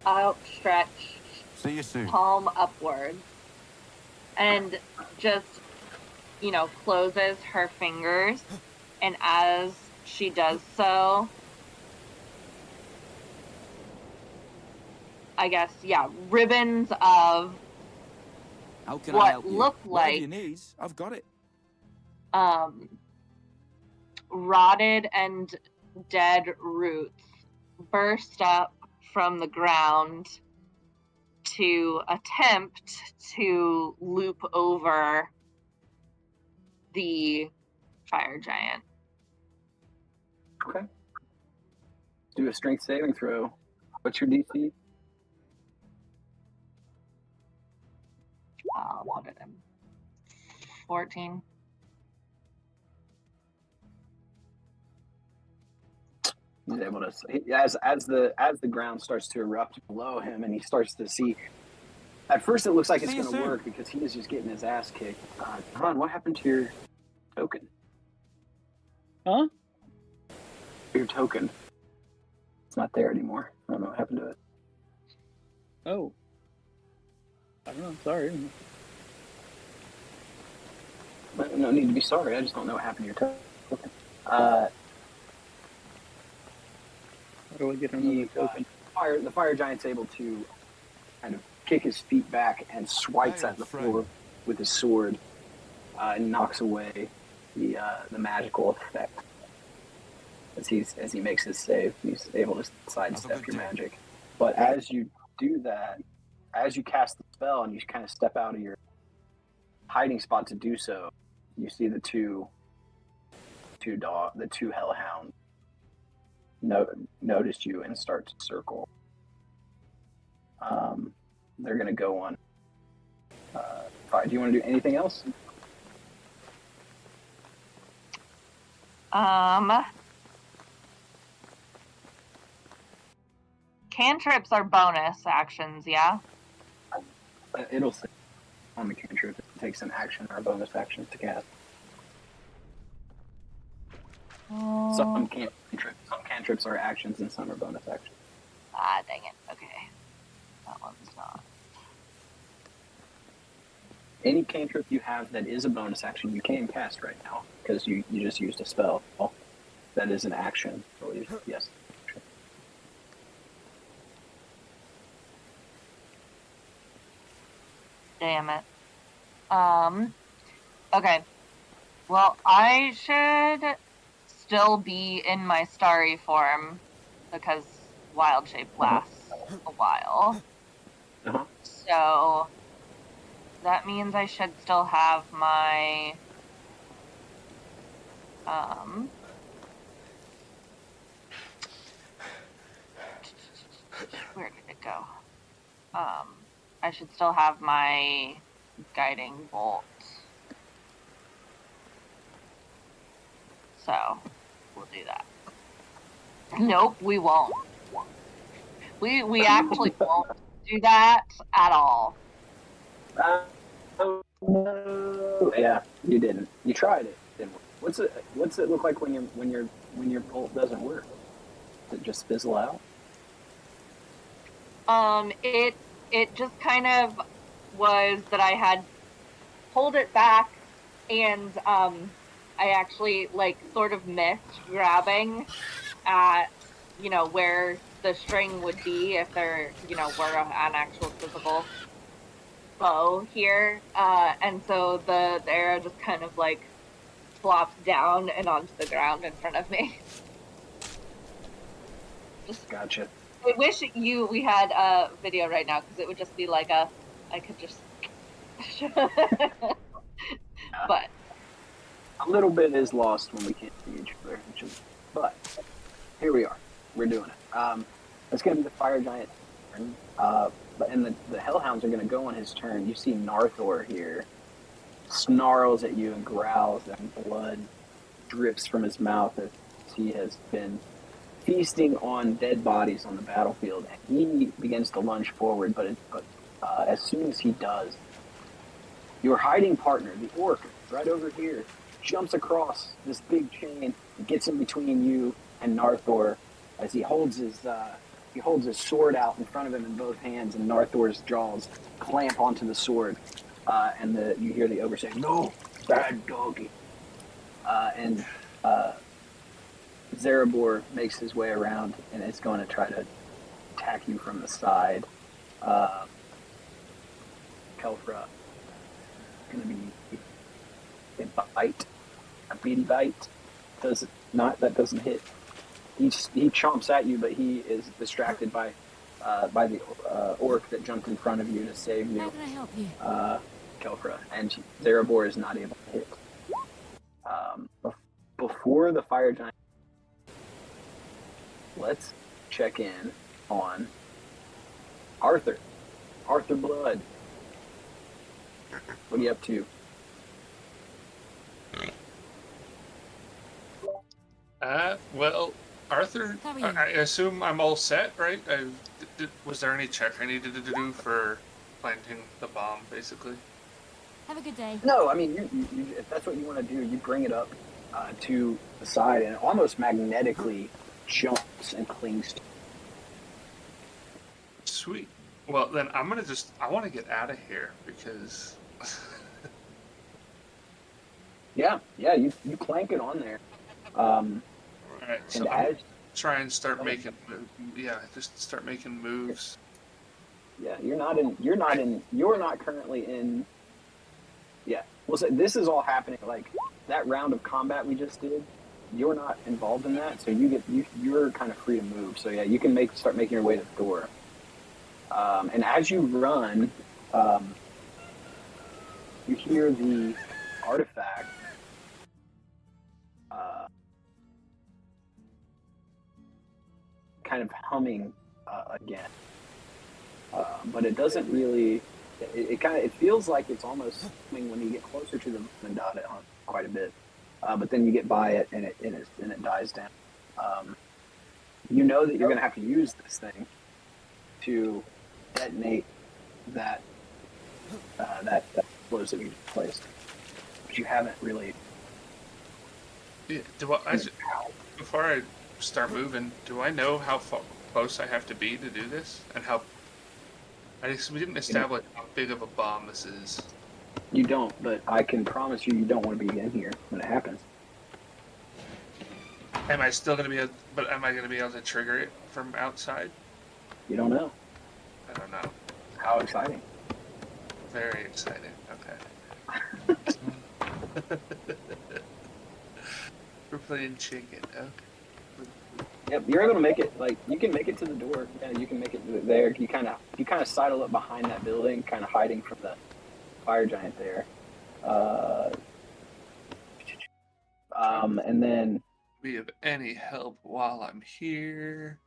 outstretched, See you soon. palm upwards, and just, closes her fingers. And as she does so, I guess, ribbons of How can I what help you? look Whatever like you need, I've got it. rotted and dead roots burst up from the ground to attempt to loop over the fire giant. Okay. Do a strength saving throw. What's your DC? What did I? 14. He's able to, as the ground starts to erupt below him, and he starts to see. At first, it looks like it's See you going to soon. work because he is just getting his ass kicked. John, what happened to your token? Huh? Your token. It's not there anymore. I don't know what happened to it. Oh. I don't know. Sorry. But no need to be sorry. I just don't know what happened to your token. How do I get another token? The fire giant's able to kind of kick his feet back and swipes Hail, at the friend. floor with his sword and knocks away the magical effect. As he makes his save, he's able to sidestep Have a good your day. magic. But as you do that, as you cast the spell and you kind of step out of your hiding spot to do so, you see the two hellhounds notice you and start to circle. They're going to go on. Do you want to do anything else? Cantrips are bonus actions, yeah? It'll say on the cantrip it takes an action or a bonus action to cast. Some cantrips are actions and some are bonus actions. Ah, dang it. Okay. That one's not. Any cantrip you have that is a bonus action you can cast right now because you just used a spell. That is an action, I believe. Yes. Damn it. Okay. Well, I should still be in my starry form because wild shape lasts a while. Uh-huh. So that means I should still have my where did it go? I should still have my guiding bolt. So we'll do that. Nope, we won't. We actually won't do that at all. Oh no! Yeah, you didn't. You tried it. Didn't work. What's it look like when your bolt doesn't work? Does it just fizzle out? It just kind of was that I had pulled it back, and I actually like sort of missed grabbing at where the string would be if there were an actual physical bow here, and so the arrow just kind of like flopped down and onto the ground in front of me. Just Gotcha. I wish we had a video right now because it would just be like I could just but A little bit is lost when we can't see each other, but here we are. We're doing it. It's going to be the fire giant turn, and the hellhounds are going to go on his turn. You see Narthor here snarls at you and growls, and blood drips from his mouth as he has been feasting on dead bodies on the battlefield. And he begins to lunge forward, but as soon as he does, your hiding partner, the orc, right over here, jumps across this big chain and gets in between you and Narthor as he holds his sword out in front of him in both hands, and Narthor's jaws clamp onto the sword, and you hear the ogre say, "No, bad doggy," and Zarabor makes his way around and is going to try to attack you from the side. Kelfra going to be a bite, a beady bite. That doesn't hit. He chomps at you, but he is distracted by the orc that jumped in front of you to save you. How can I help you? Kelfra, and Zarabor is not able to hit. Before the fire giant, let's check in on Arthur. Arthur Blood. What are you up to? Well, Arthur, How are you? I assume I'm all set, right? Was there any check I needed to do for planting the bomb, basically? Have a good day. No, I mean, you, if that's what you want to do, you bring it up to the side, and it almost magnetically jumps and clings to. Sweet. Well, then I want to get out of here because. Yeah, you clank it on there. All right, so and try and start making. Yeah, just start making moves. Yeah, you're not currently in. Yeah, well, so this is all happening like that round of combat we just did. You're not involved in that, so you're kind of free to move. So yeah, you can start making your way to the door. And as you run, you hear the artifact kind of humming again, but it doesn't really. It feels like it's almost humming when you get closer to the Mandata quite a bit, but then you get by it and it dies down. You know that you're going to have to use this thing to detonate that explosive you just placed, but you haven't really. Yeah, before I start moving, do I know how close I have to be to do this, and how? We didn't establish how big of a bomb this is. You don't, but I can promise you don't want to be in here when it happens. Am I still gonna be able? But am I gonna be able to trigger it from outside? You don't know. I don't know. How exciting. Very exciting. Okay. We're playing chicken. Okay. Yep, you're able to make it. Like you can make it to the door. Yeah, you can make it there. You kind of sidle up behind that building, kind of hiding from the fire giant there. And then Be of any help while I'm here?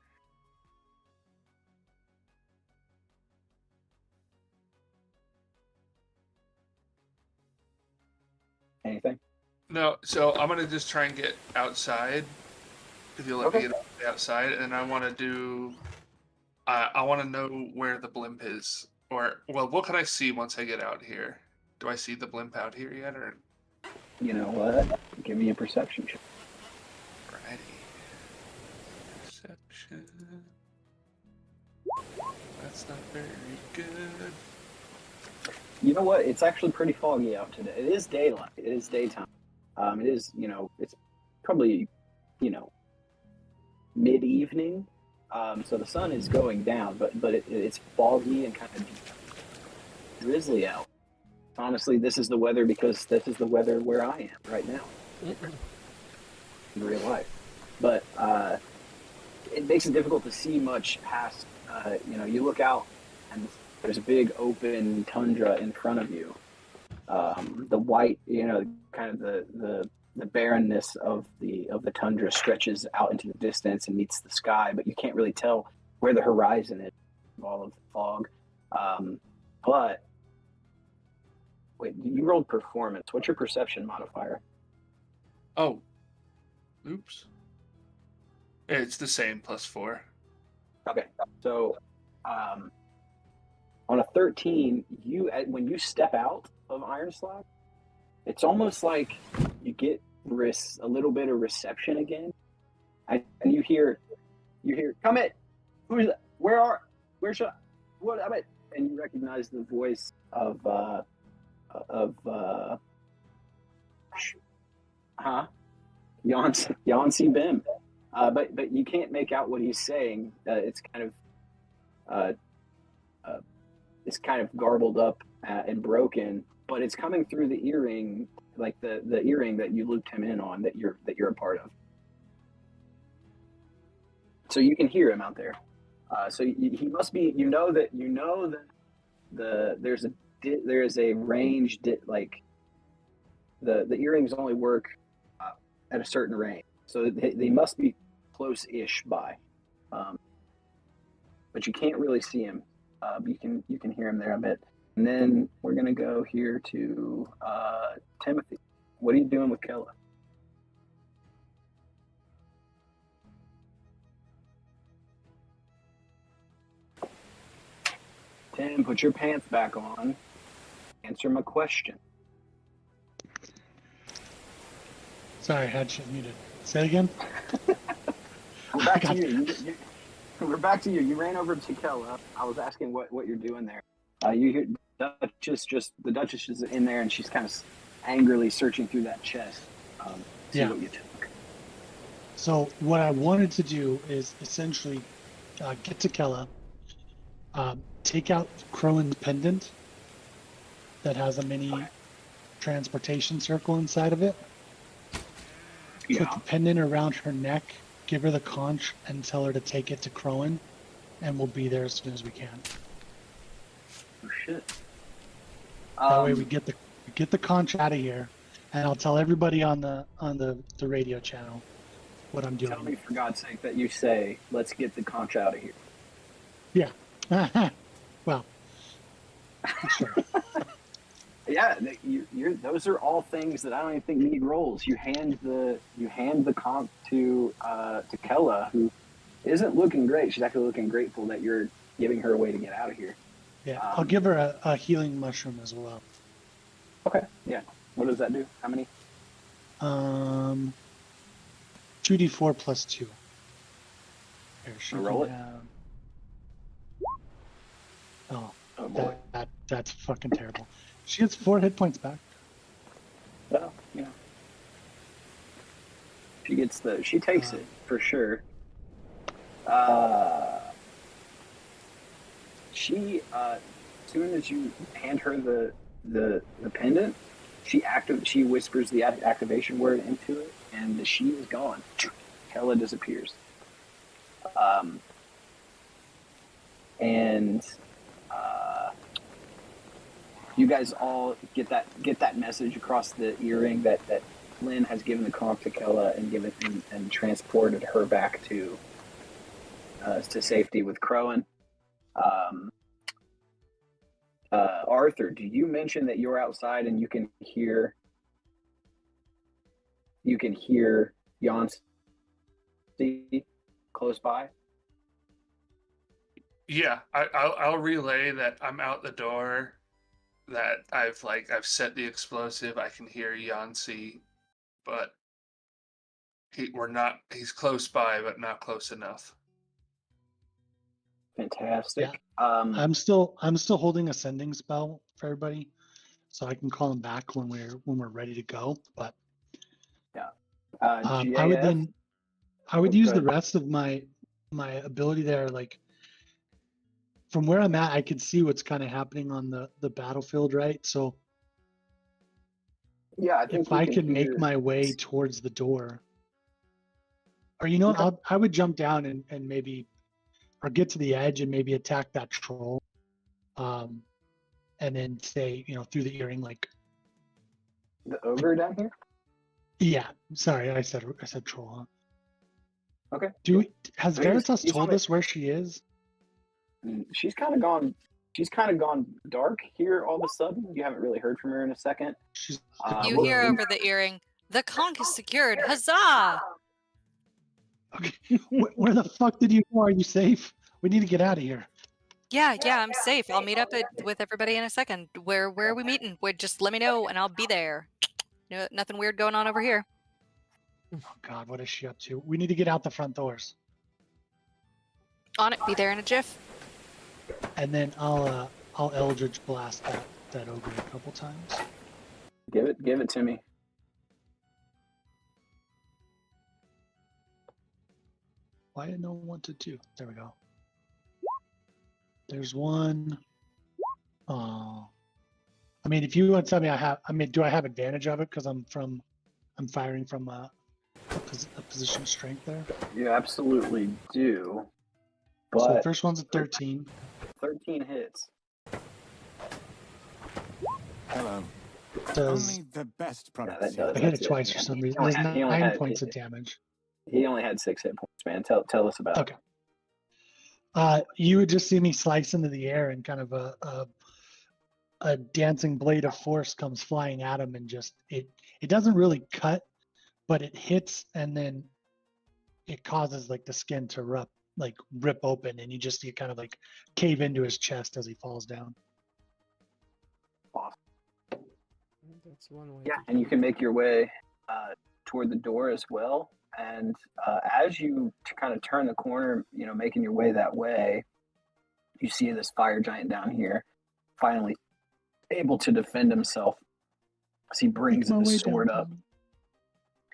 anything. No. So I'm gonna just try and get outside. If you let Okay. me get outside, and I want to do. I want to know where the blimp is, or well, what can I see once I get out here? Do I see the blimp out here yet, or You know what? Give me a perception check. righty? Perception. That's not very good. You know what? It's actually pretty foggy out today. It is daylight. It is daytime. It is, it's probably, mid-evening. So the sun is going down, but it's foggy and kind of drizzly out. Honestly, this is the weather because this is the weather where I am right now in real life. But it makes it difficult to see much past. You look out and there's a big open tundra in front of you. The white, kind of the barrenness of the tundra stretches out into the distance and meets the sky, but you can't really tell where the horizon is with all of the fog. But wait, you rolled performance. What's your perception modifier? Oh, oops. It's the same +4. Okay, so on a 13, when you step out of Iron Slab, it's almost like you get a little bit of reception again, and you hear, come in, who's that? Where's what am I? And you recognize the voice of Yancy Bim, but you can't make out what he's saying. It's kind of garbled up and broken, but it's coming through the earring, like the earring that you looped him in on, that you're a part of. So you can hear him out there. So he must be. That there is a range, like the earrings only work at a certain range, so they must be close-ish by, but you can't really see him. You can hear him there a bit. And then we're gonna go here to Timothy. What are you doing with Kella? Tim, put your pants back on. Answer my question. Sorry, I had shit muted. Say it again. We're back to you. We're back to you. You ran over to Kella. I was asking what you're doing there. You hear the Duchess is in there, and she's kind of angrily searching through that chest. See what you took. So what I wanted to do is essentially get to Kella, take out Crowan's pendant that has a mini transportation circle inside of it. Yeah. Put the pendant around her neck, give her the conch, and tell her to take it to Crowan, and we'll be there as soon as we can. Oh shit. That way we get the conch out of here, and I'll tell everybody on the radio channel what I'm doing. Tell me, for God's sake, that you say, "Let's get the conch out of here." Yeah. Well, sure. Yeah, those are all things that I don't even think need rolls. You hand the conch to Kella, who isn't looking great. She's actually looking grateful that you're giving her a way to get out of here. Yeah, I'll give her a healing mushroom as well. Okay. Yeah. What does that do? How many? 2d4 plus 2. Here, she roll can it. have... Oh, Oh boy. that's fucking terrible. She gets 4 hit points back. Well, She takes it for sure. She as soon as you hand her the pendant, she whispers the activation word into it, and she is gone. Kella disappears. And you guys all get that message across the earring that Lynn has given the conch to Kella and transported her back to safety with Crowan. Arthur, do you mention that you're outside and you can hear Yancey close by? Yeah, I'll relay that I'm out the door, that I've set the explosive. I can hear Yancey, but he's close by, but not close enough. Fantastic. Yeah. I'm still holding a sending spell for everybody, so I can call them back when we're ready to go. But yeah, I would use the rest of my ability there. Like from where I'm at, I can see what's kind of happening on the battlefield, right? So yeah, I think if I can make my way towards the door, or I would jump down and maybe, or get to the edge and maybe attack that troll, and then say, through the earring, like the ogre down here. Yeah, sorry, I said troll. Huh? Okay. Has Veritas told us where she is? She's kind of gone. She's kind of gone dark here all of a sudden. You haven't really heard from her in a second. You hear over the earring, "The conch is secured! Huzzah!" Okay. Where the fuck did you go? Are you safe? We need to get out of here. Yeah, I'm safe. I'll meet up with everybody in a second. Where are we meeting? Just let me know and I'll be there. No, nothing weird going on over here. Oh God, what is she up to? We need to get out the front doors. On it. Be there in a jiff. And then I'll Eldritch Blast that ogre a couple times. Give it to me. Why didn't no one to do? There we go. There's one. Oh. I mean, if you want to tell me do I have advantage of it because I'm firing from a position of strength there? You absolutely do. But so the first one's a 13. 13 hits. Hello. Does only the best product? I hit it twice for some reason. There's 9 points of damage. He only had 6 hit points, man. Tell us about it. Okay. You would just see me slice into the air and kind of a dancing blade of force comes flying at him, and just it doesn't really cut, but it hits and then it causes like the skin to rip open, and you just see it kind of like cave into his chest as he falls down. Awesome. That's one way. Yeah, and you can make your way toward the door as well. And as you kind of turn the corner, making your way that way, you see this fire giant down here, finally able to defend himself. So he brings his sword up.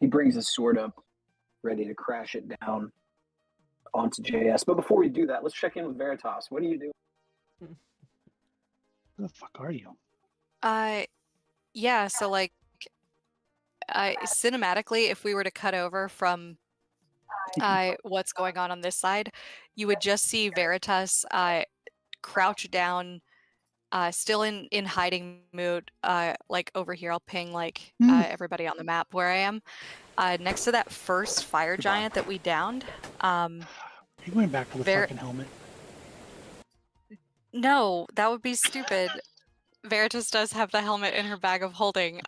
He brings his sword up, ready to crash it down onto JS. But before we do that, let's check in with Veritas. What are you doing? Who the fuck are you? Yeah, so cinematically, if we were to cut over from what's going on this side, you would just see Veritas crouch down, still in hiding mood. Over here, I'll ping everybody on the map where I am. Next to that first fire giant that we downed. He went back to the fucking helmet. No, that would be stupid. Veritas does have the helmet in her bag of holding.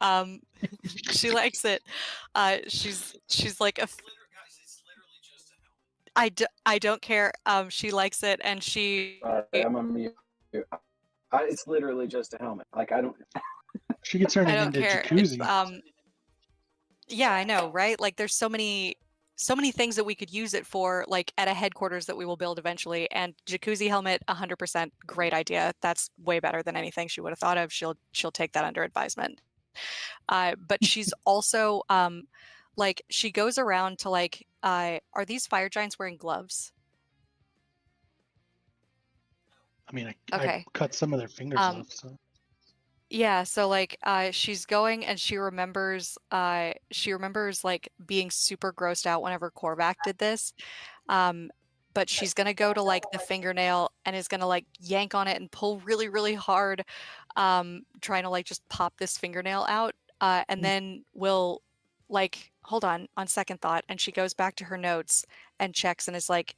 She likes it. She's like a. I don't care. She likes it, and she. I'm on mute. It's literally just a helmet. I don't. She could turn it into jacuzzi. Yeah, I know, right? There's so many things that we could use it for, at a headquarters that we will build eventually. And jacuzzi helmet, 100% great idea. That's way better than anything she would have thought of. She'll take that under advisement. But she's also like she goes around to like, are these fire giants wearing gloves? I mean, I Okay. cut some of their fingers Um, off. So Yeah, so like she's going and she remembers like being super grossed out whenever Korvac did this. Um but she's gonna go to like the fingernail and is gonna like yank on it and pull really, really hard, trying to like just pop this fingernail out. And then will like hold on second thought, and she goes back to her notes and checks and is like,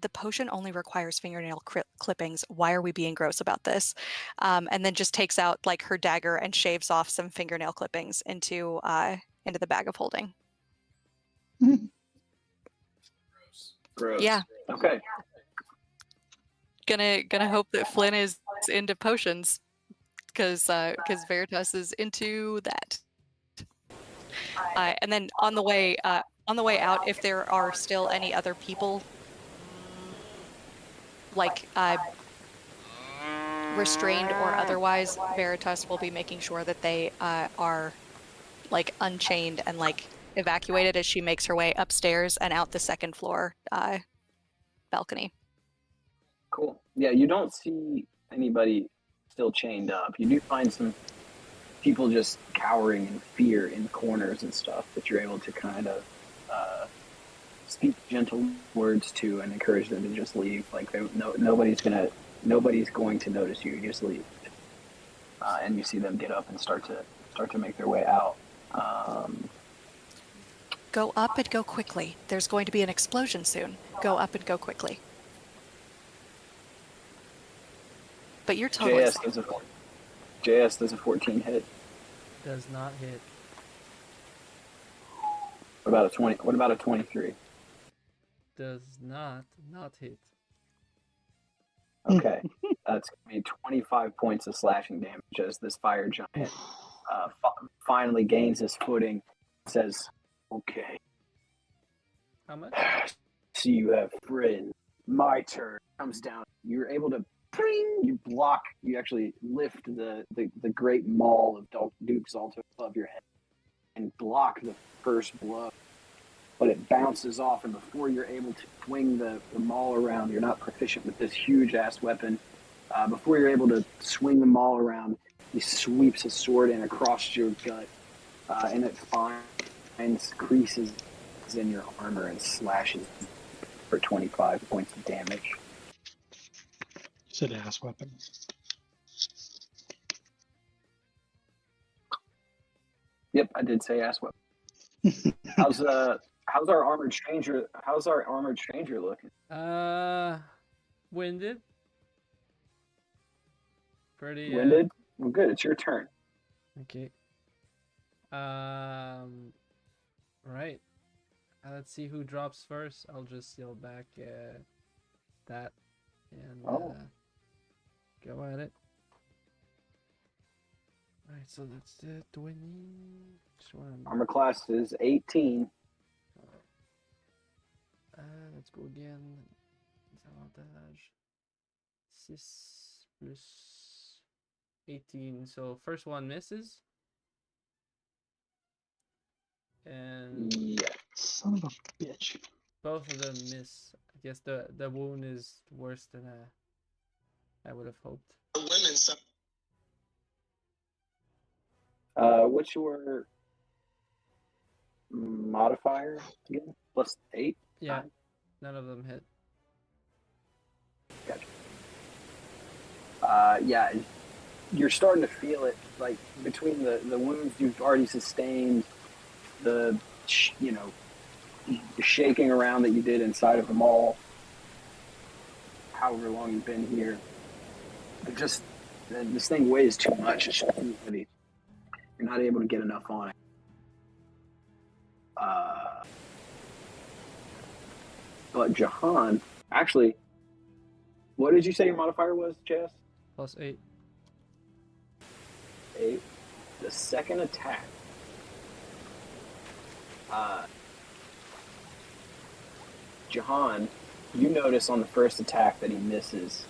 the potion only requires fingernail clippings. Why are we being gross about this? And then just takes out like her dagger and shaves off some fingernail clippings into the bag of holding. Gross. Yeah. Okay. Gonna hope that Flynn is into potions because Veritas is into that. And then on the way out, if there are still any other people like restrained or otherwise, Veritas will be making sure that they are like unchained and like evacuated as she makes her way upstairs and out the second floor balcony. Cool. Yeah, you don't see anybody still chained up. You do find some people just cowering in fear in corners and stuff that you're able to kind of speak gentle words to and encourage them to just leave. Like nobody's going to notice you. Just leave. And you see them get up and start to make their way out. Go up and go quickly. There's going to be an explosion soon. Go up and go quickly. But you're totally safe. JS does a 14 hit. Does not hit. What about a 20? What about a 23? Does not hit. Okay, that's gonna be 25 points of slashing damage as this fire giant finally gains his footing. Says, "Okay, How much? so you have friends. My turn." Comes down. You're able to, ping, you block. You actually lift the great maul of Duke's altar above your head and block the first blow. But it bounces off, and before you're able to swing the maul around, you're not proficient with this huge-ass weapon. Before you're able to swing the maul around, he sweeps his sword in across your gut, and it finds creases in your armor and slashes for 25 points of damage. you said ass weapon. Yep, I did say ass weapon. How's our armored stranger? How's our armored stranger looking? Winded. Pretty. Winded? Well, good. It's your turn. Okay. Right. Let's see who drops first. I'll just yell back that and go at it. Alright, so that's 20. Armor class is 18. Let's go again. Avantage. 6 plus 18. So first one misses. And Yeah. Son of a bitch. both of them miss. I guess the wound is worse than I would have hoped. What's your modifier again? Plus 8? Yeah, none of them hit. Gotcha. Yeah, you're starting to feel it, like between the wounds you've already sustained, the shaking around that you did inside of the mall, however long you've been here. This thing weighs too much. It's just too heavy. You're not able to get enough on it. But Jahan, actually, what did you say your modifier was, Jess? Plus 8. 8. The second attack. Jahan, you notice on the first attack that he misses.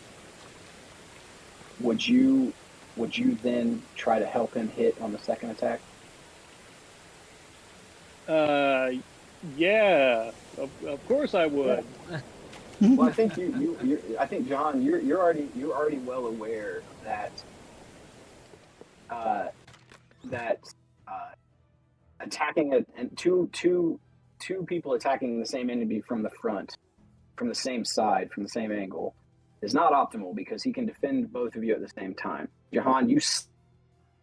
Would you then try to help him hit on the second attack? Yeah, of course I would. Well, I think I think John, you're already well aware that that attacking and two people attacking the same enemy from the front, from the same side, from the same angle, is not optimal because he can defend both of you at the same time. Jahan, you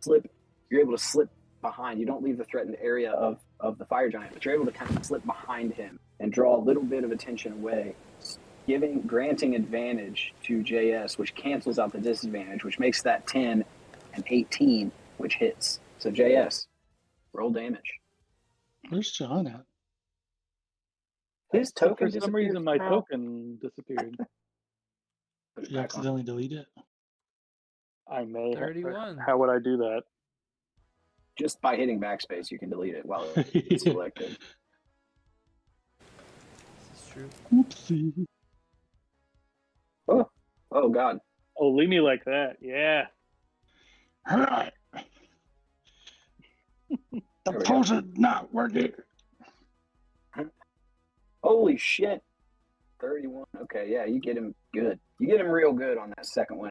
slip. You're able to slip behind. You don't leave the threatened area of the fire giant, but you're able to kind of slip behind him and draw a little bit of attention away, granting advantage to JS, which cancels out the disadvantage, which makes that 10 and 18, which hits. So JS, roll damage. Where's John at? His token For some reason, my token disappeared. You accidentally delete it? I may. 31. How would I do that? Just by hitting backspace, you can delete it while it's selected. This is true. Oopsie. Oh God. Oh, leave me like that. Yeah. Alright. The potion not working. Holy shit. 31. Okay, yeah, you get him good. You get him real good on that second one.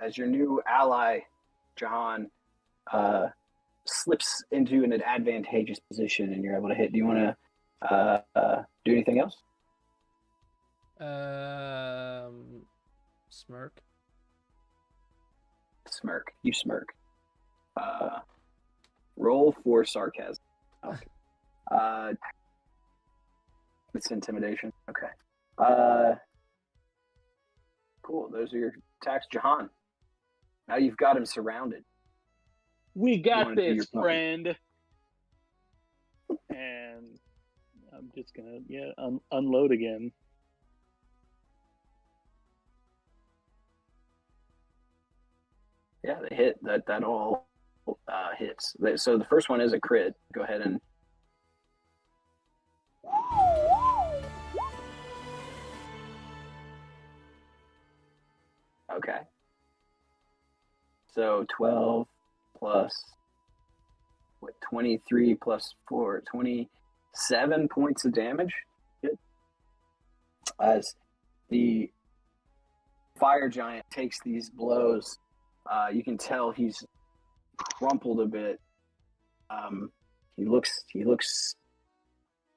As your new ally, Jahan, slips into an advantageous position and you're able to hit. Do you want to do anything else? Smirk. Smirk. You smirk. Roll for sarcasm. Okay. It's intimidation. Okay. Cool. Those are your attacks, Jahan. Now you've got him surrounded. We got wanna do your this, plan? friend. And I'm just gonna unload again. Yeah, they hit. That all hits. So the first one is a crit. Go ahead and. Okay. So 12 plus 23 plus 4, 27 points of damage. Good. As the fire giant takes these blows, you can tell he's crumpled a bit. He looks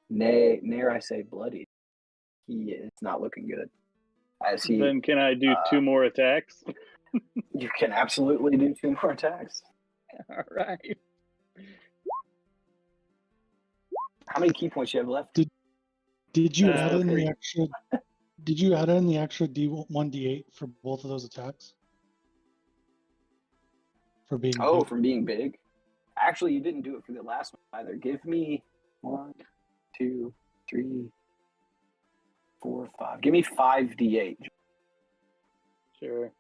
near I say bloody. It's not looking good. As he Then can I do 2 more attacks? You can absolutely do 2 more attacks. All right. How many key points do you have left? Did you add in 3. the extra? Did you add in the extra D1, D8 for both of those attacks? For being big? From being big. Actually, you didn't do it for the last one either. Give me 1, 2, 3, 4, 5. Give me 5 D8. Sure.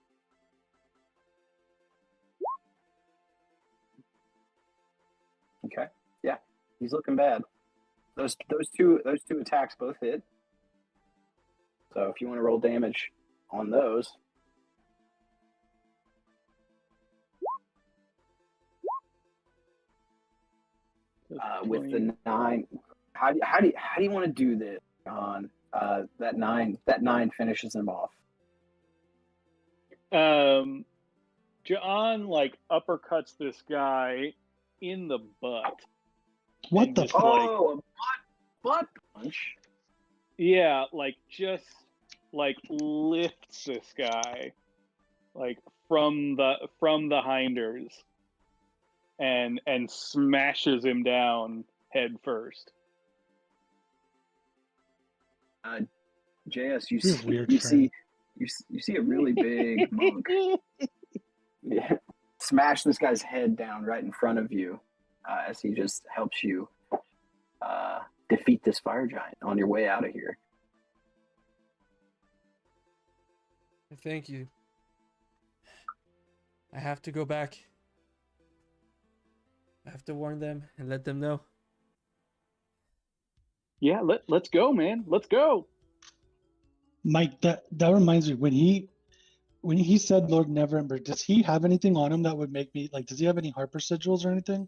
Okay. Yeah, he's looking bad. Those two attacks both hit. So if you want to roll damage on those. With the 9, how do you want to do this, John? That 9 finishes him off. John uppercuts this guy in the butt. What the? A butt punch. Yeah, just lifts this guy, from the hinders, and smashes him down head first. JS, you This is see, weird, you friend. see, you see a really big monk. Yeah, smash this guy's head down right in front of you, as he just helps you defeat this fire giant on your way out of here. Thank you. I have to go back. I have to warn them and let them know. Yeah, let's go, man. Let's go. Mike, that reminds me, when he said Lord Neverember, does he have anything on him that would make me does he have any harper sigils or anything?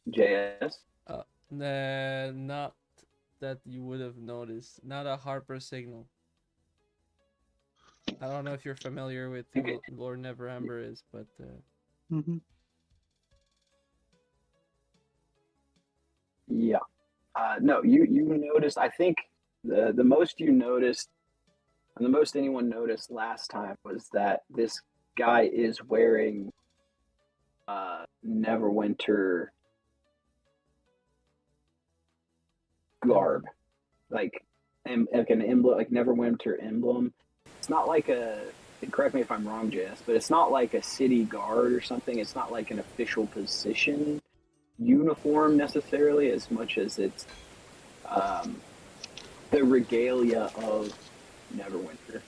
JS. Not that you would have noticed. Not a Harper signal. I don't know if you're familiar with who Okay. Lord Neverember is, but Mm-hmm. Yeah. No, you noticed. I think the most you noticed, and the most anyone noticed last time was that this guy is wearing Neverwinter garb, like like an emblem, like Neverwinter emblem. It's not like a. Correct me if I'm wrong, JS, but it's not like a city guard or something. It's not like an official position uniform necessarily, as much as it's the regalia of Neverwinter.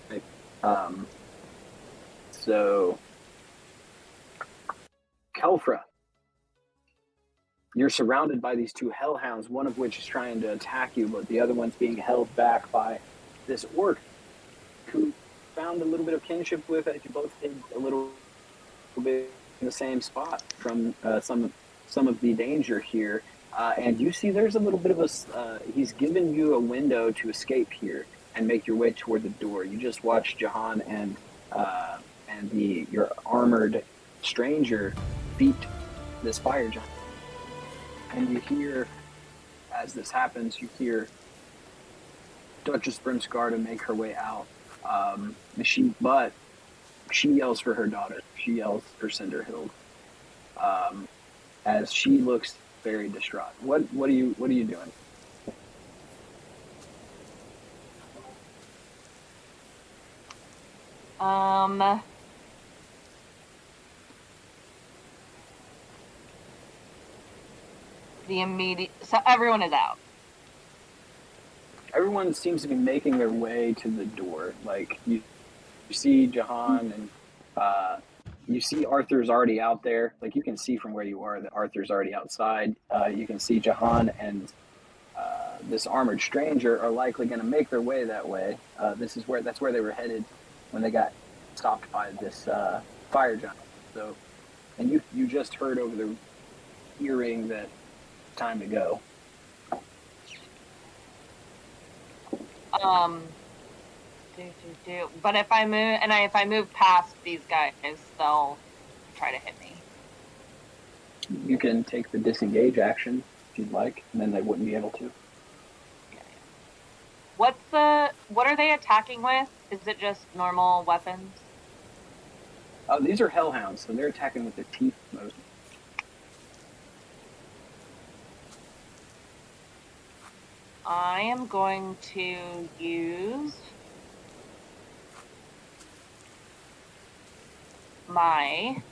Right? So, Kelfra, you're surrounded by these two hellhounds, one of which is trying to attack you, but the other one's being held back by this orc who found a little bit of kinship with it. You both hid a little bit in the same spot from some of the danger here. And you see there's a little bit of a, he's given you a window to escape here and make your way toward the door. You just watched Jahan and your armored stranger beat this fire giant. And you hear, as this happens, you hear Duchess Brimsgarda make her way out. She yells for her daughter. She yells for Cinderhild. As she looks very distraught. What are you doing? So everyone is out. Everyone seems to be making their way to the door. Like you see Jahan and you see Arthur's already out there. Like you can see from where you are that Arthur's already outside. You can see Jahan and this armored stranger are likely going to make their way that way. That's where they were headed when they got stopped by this fire giant. So, and you just heard over the hearing that it's time to go. But if I move past these guys, they'll try to hit me. You can take the disengage action if you'd like, and then they wouldn't be able to. What are they attacking with? Is it just normal weapons? Oh, these are hellhounds, so they're attacking with their teeth mostly. I am going to use my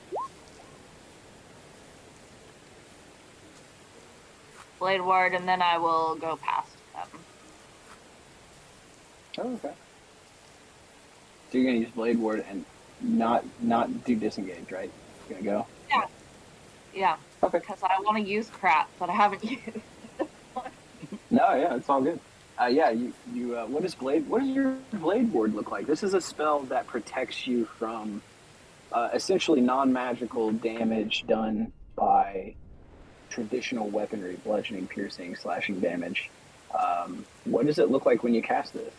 Blade Ward, and then I will go past them. Oh, okay. So you're gonna use Blade Ward and not do disengage, right? You're gonna go? Yeah. Okay. Because I want to use crap that I haven't used. No, yeah, it's all good. What does your Blade Ward look like? This is a spell that protects you from essentially non-magical damage done by traditional weaponry, bludgeoning, piercing, slashing damage. What does it look like when you cast this?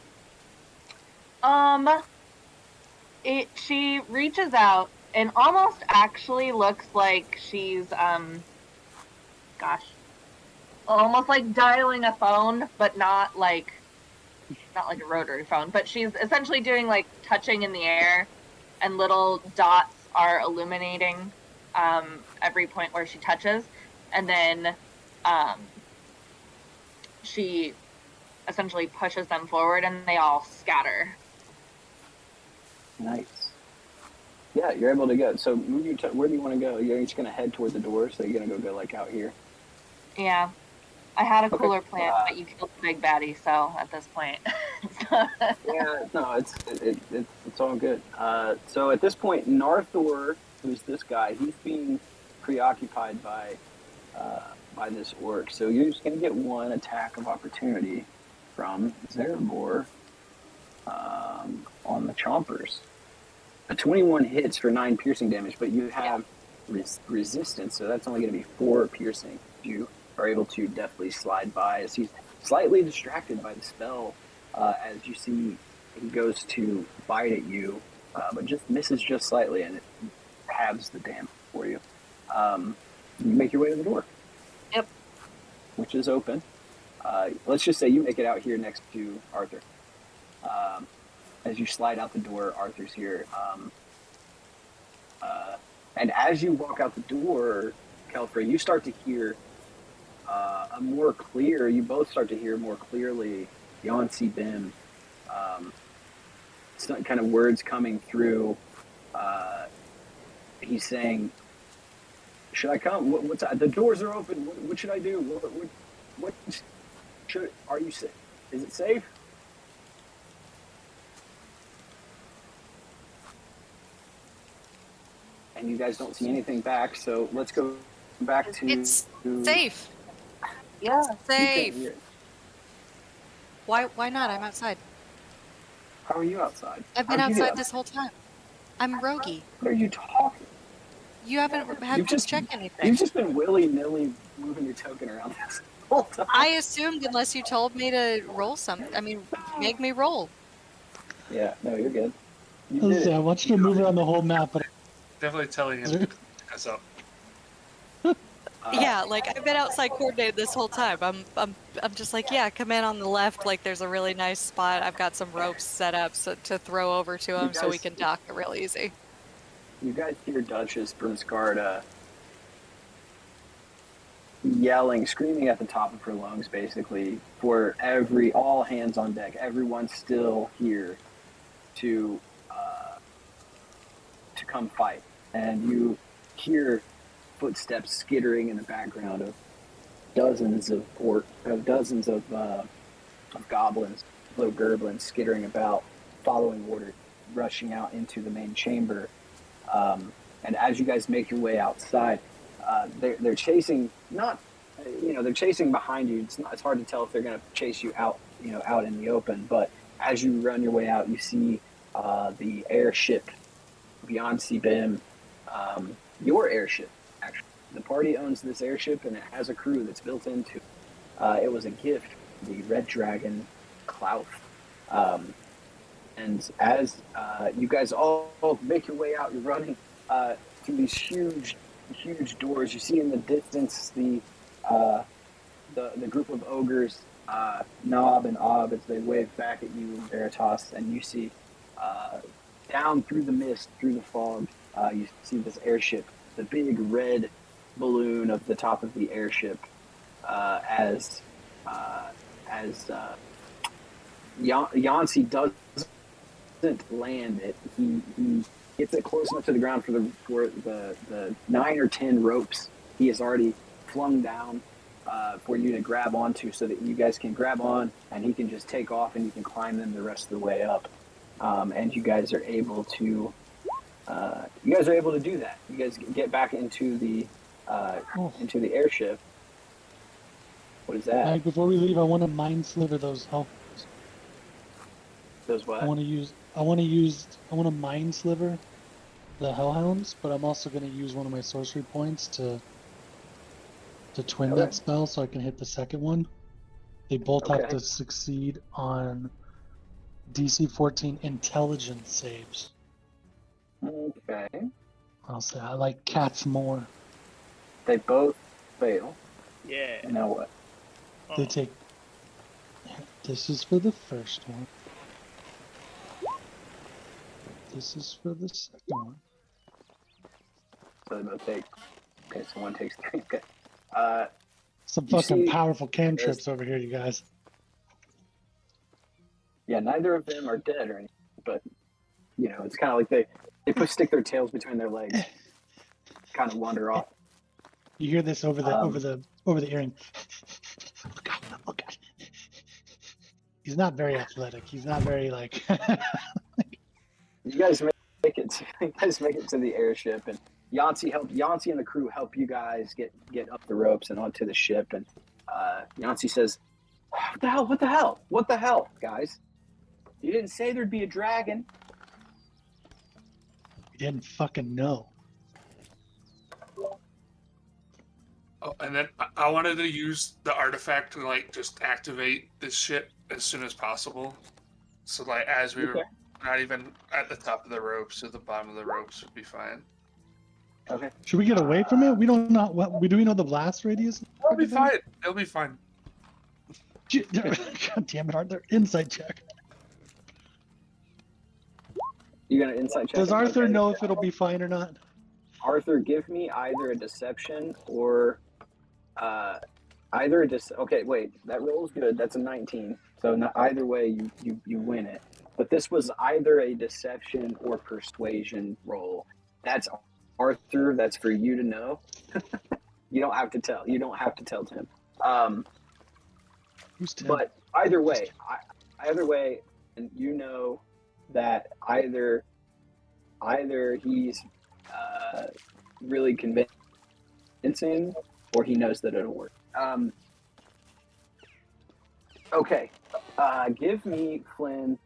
She reaches out and almost actually looks like she's almost like dialing a phone, but not like a rotary phone, but she's essentially doing like touching in the air, and little dots are illuminating every point where she touches, and then she essentially pushes them forward and they all scatter. Nice. Yeah, you're able to go. So where do you want to go? You're just going to head toward the door, so you're going to go like out here? Yeah. I had a cooler Okay. plan, but you killed the big baddie, so at this point. Yeah, no, it's all good. So at this point, Narthor, who's this guy, he's being preoccupied by this orc. So you're just going to get one attack of opportunity from Zarabor on the chompers. A 21 hits for 9 piercing damage, but you have resistance, so that's only going to be 4 piercing. You are able to deftly slide by as he's slightly distracted by the spell. As you see, he goes to bite at you, but just misses just slightly, and it halves the damage for you. You make your way to the door. Yep. Which is open. Let's just say you make it out here next to Arthur. As you slide out the door, Arthur's here. And as you walk out the door, Kelfrey, you start to hear you both start to hear more clearly Yancy Bim. Some kind of words coming through. He's saying, should I come? What's the doors are open. What should I do? What are you safe? Is it safe? And you guys don't see anything back, so let's go back to... It's safe. Yeah. Safe. Why not? I'm outside. How are you outside? I've been How'd you get outside this whole time. I'm roguey. What are you talking? You haven't had to check anything. You've just been willy-nilly moving your token around this whole time. I assumed unless you told me to roll make me roll. Yeah, no, you're good. I want you to move around the whole map, but Definitely telling him to pick us up. Yeah, like I've been outside coordinated this whole time. I'm just like, yeah, come in on the left. Like there's a really nice spot. I've got some ropes set up to throw over to him so we can dock it real easy. You guys hear Duchess Brimskarda yelling, screaming at the top of her lungs, basically, for all hands on deck. Everyone's still here to come fight, and you hear footsteps skittering in the background of dozens of goblins, little gerblins skittering about, following orders, rushing out into the main chamber. And as you guys make your way outside, they're chasing they're chasing behind you. It's hard to tell if they're going to chase you out in the open. But as you run your way out, you see the airship beyond Bim, your airship. Actually, the party owns this airship, and it has a crew that's built into. It was a gift, the Red Dragon Clout. And as you guys all make your way out, you're running through these huge doors. You see in the distance the group of ogres, Nob and Ob, as they wave back at you, Veritas, and you see down through the mist, through the fog, you see this airship, the big red balloon of the top of the airship, as Yancy doesn't land it. He gets it close enough to the ground for the 9 or 10 ropes he has already flung down for you to grab onto, so that you guys can grab on and he can just take off and you can climb them the rest of the way up. And you guys are able to do that. You guys get back into the airship. What is that? Mike, before we leave, I want to mind sliver those help. Those what? I want to mind sliver the hellhounds, but I'm also going to use one of my sorcery points to twin that spell so I can hit the second one. They both have to succeed on DC 14 intelligence saves. Okay. I'll say I like cats more. They both fail. Yeah. Now what? They take... This is for the first one. This is for the second one. So they both take... Okay, so one takes 3. Okay. Some You fucking see- powerful cantrips over here, you guys. Yeah, neither of them are dead or anything, but, it's kind of like they stick their tails between their legs, kind of wander off. You hear this over the earring. Oh god, oh god. He's not very athletic. He's not very like. You guys make it to the airship, and Yancy and the crew help you guys get up the ropes and onto the ship. And Yancy says, What the hell, guys? You didn't say there'd be a dragon." We didn't fucking know. Oh, and then I wanted to use the artifact to like just activate this shit as soon as possible. So like as we were Okay. not even at the top of the ropes or the bottom of the ropes would be fine. Okay. Should we get away from it? We don't know what we do. We know the blast radius. It'll be fine. It'll be fine. God damn it, Arthur! Insight check. You gonna insight check? Does it? Arthur Okay. know if it'll be fine or not? Arthur, give me either a deception or okay, wait, that roll's good. That's a 19. So not, either way, you win it. But this was either a deception or persuasion roll. That's Arthur. That's for you to know. You don't have to tell. You don't have to tell Tim. Who's Tim? But either way, and you know that either he's really convincing, or he knows that it'll work. Okay, give me Flynn.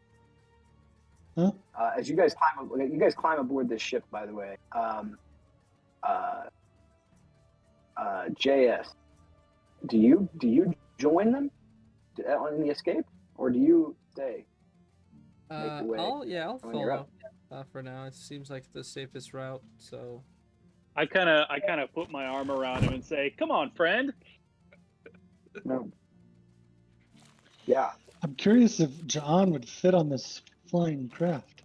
Huh? As you guys climb aboard this ship. By the way, JS, do you join them on the escape, or do you stay? Make your way I'll when you're follow. up. For now, it seems like the safest route. So I kind of put my arm around him and say, "Come on, friend." No. Yeah. I'm curious if John would fit on this flying craft.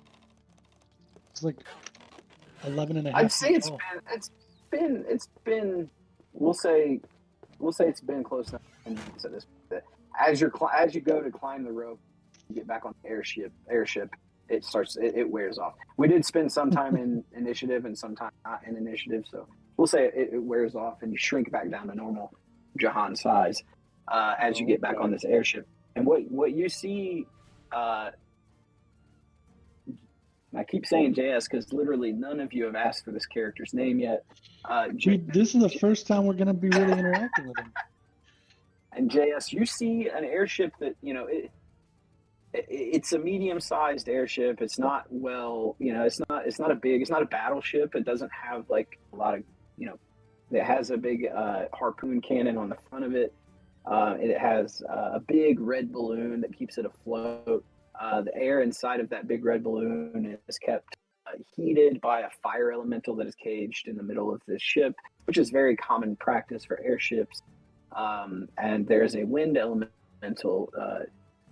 It's like 11 and a half. I'd say feet tall. it's been we'll say it's been close enough to this. As you go to climb the rope, you get back on the airship. It wears off. We did spend some time in initiative and some time not in initiative, so we'll say it wears off and you shrink back down to normal Jahan size as you get back on this airship. And what you see, I keep saying JS because literally none of you have asked for this character's name yet. This is the first time we're going to be really interacting with him. And JS, you see an airship that, it's a medium-sized airship. It's not it's not a battleship. It doesn't have like a lot of, it has a big harpoon cannon on the front of it. It has a big red balloon that keeps it afloat. The air inside of that big red balloon is kept heated by a fire elemental that is caged in the middle of this ship, which is very common practice for airships. And there's a wind elemental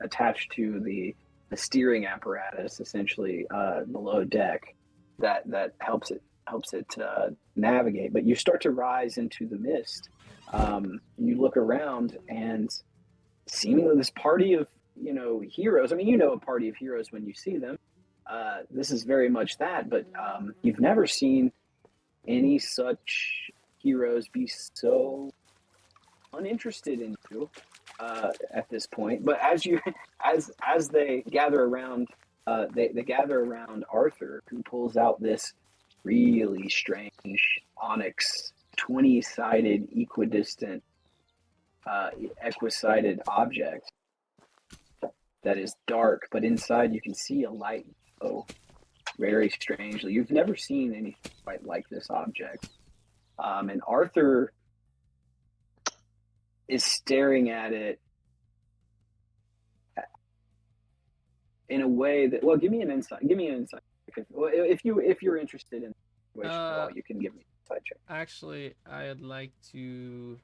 attached to the steering apparatus, essentially below deck, that helps it navigate. But you start to rise into the mist. You look around, and seemingly this party of heroes. I mean, a party of heroes when you see them. This is very much that, but you've never seen any such heroes be so uninterested in you at this point. But as they gather around, they gather around Arthur, who pulls out this really strange onyx 20-sided equidistant equisided object that is dark, but inside you can see a light glow very strangely. You've never seen anything quite like this object. And Arthur is staring at it in a way that, well, give me an insight. If you're interested in the situation at all, you can give me an insight check. actually, I'd like to,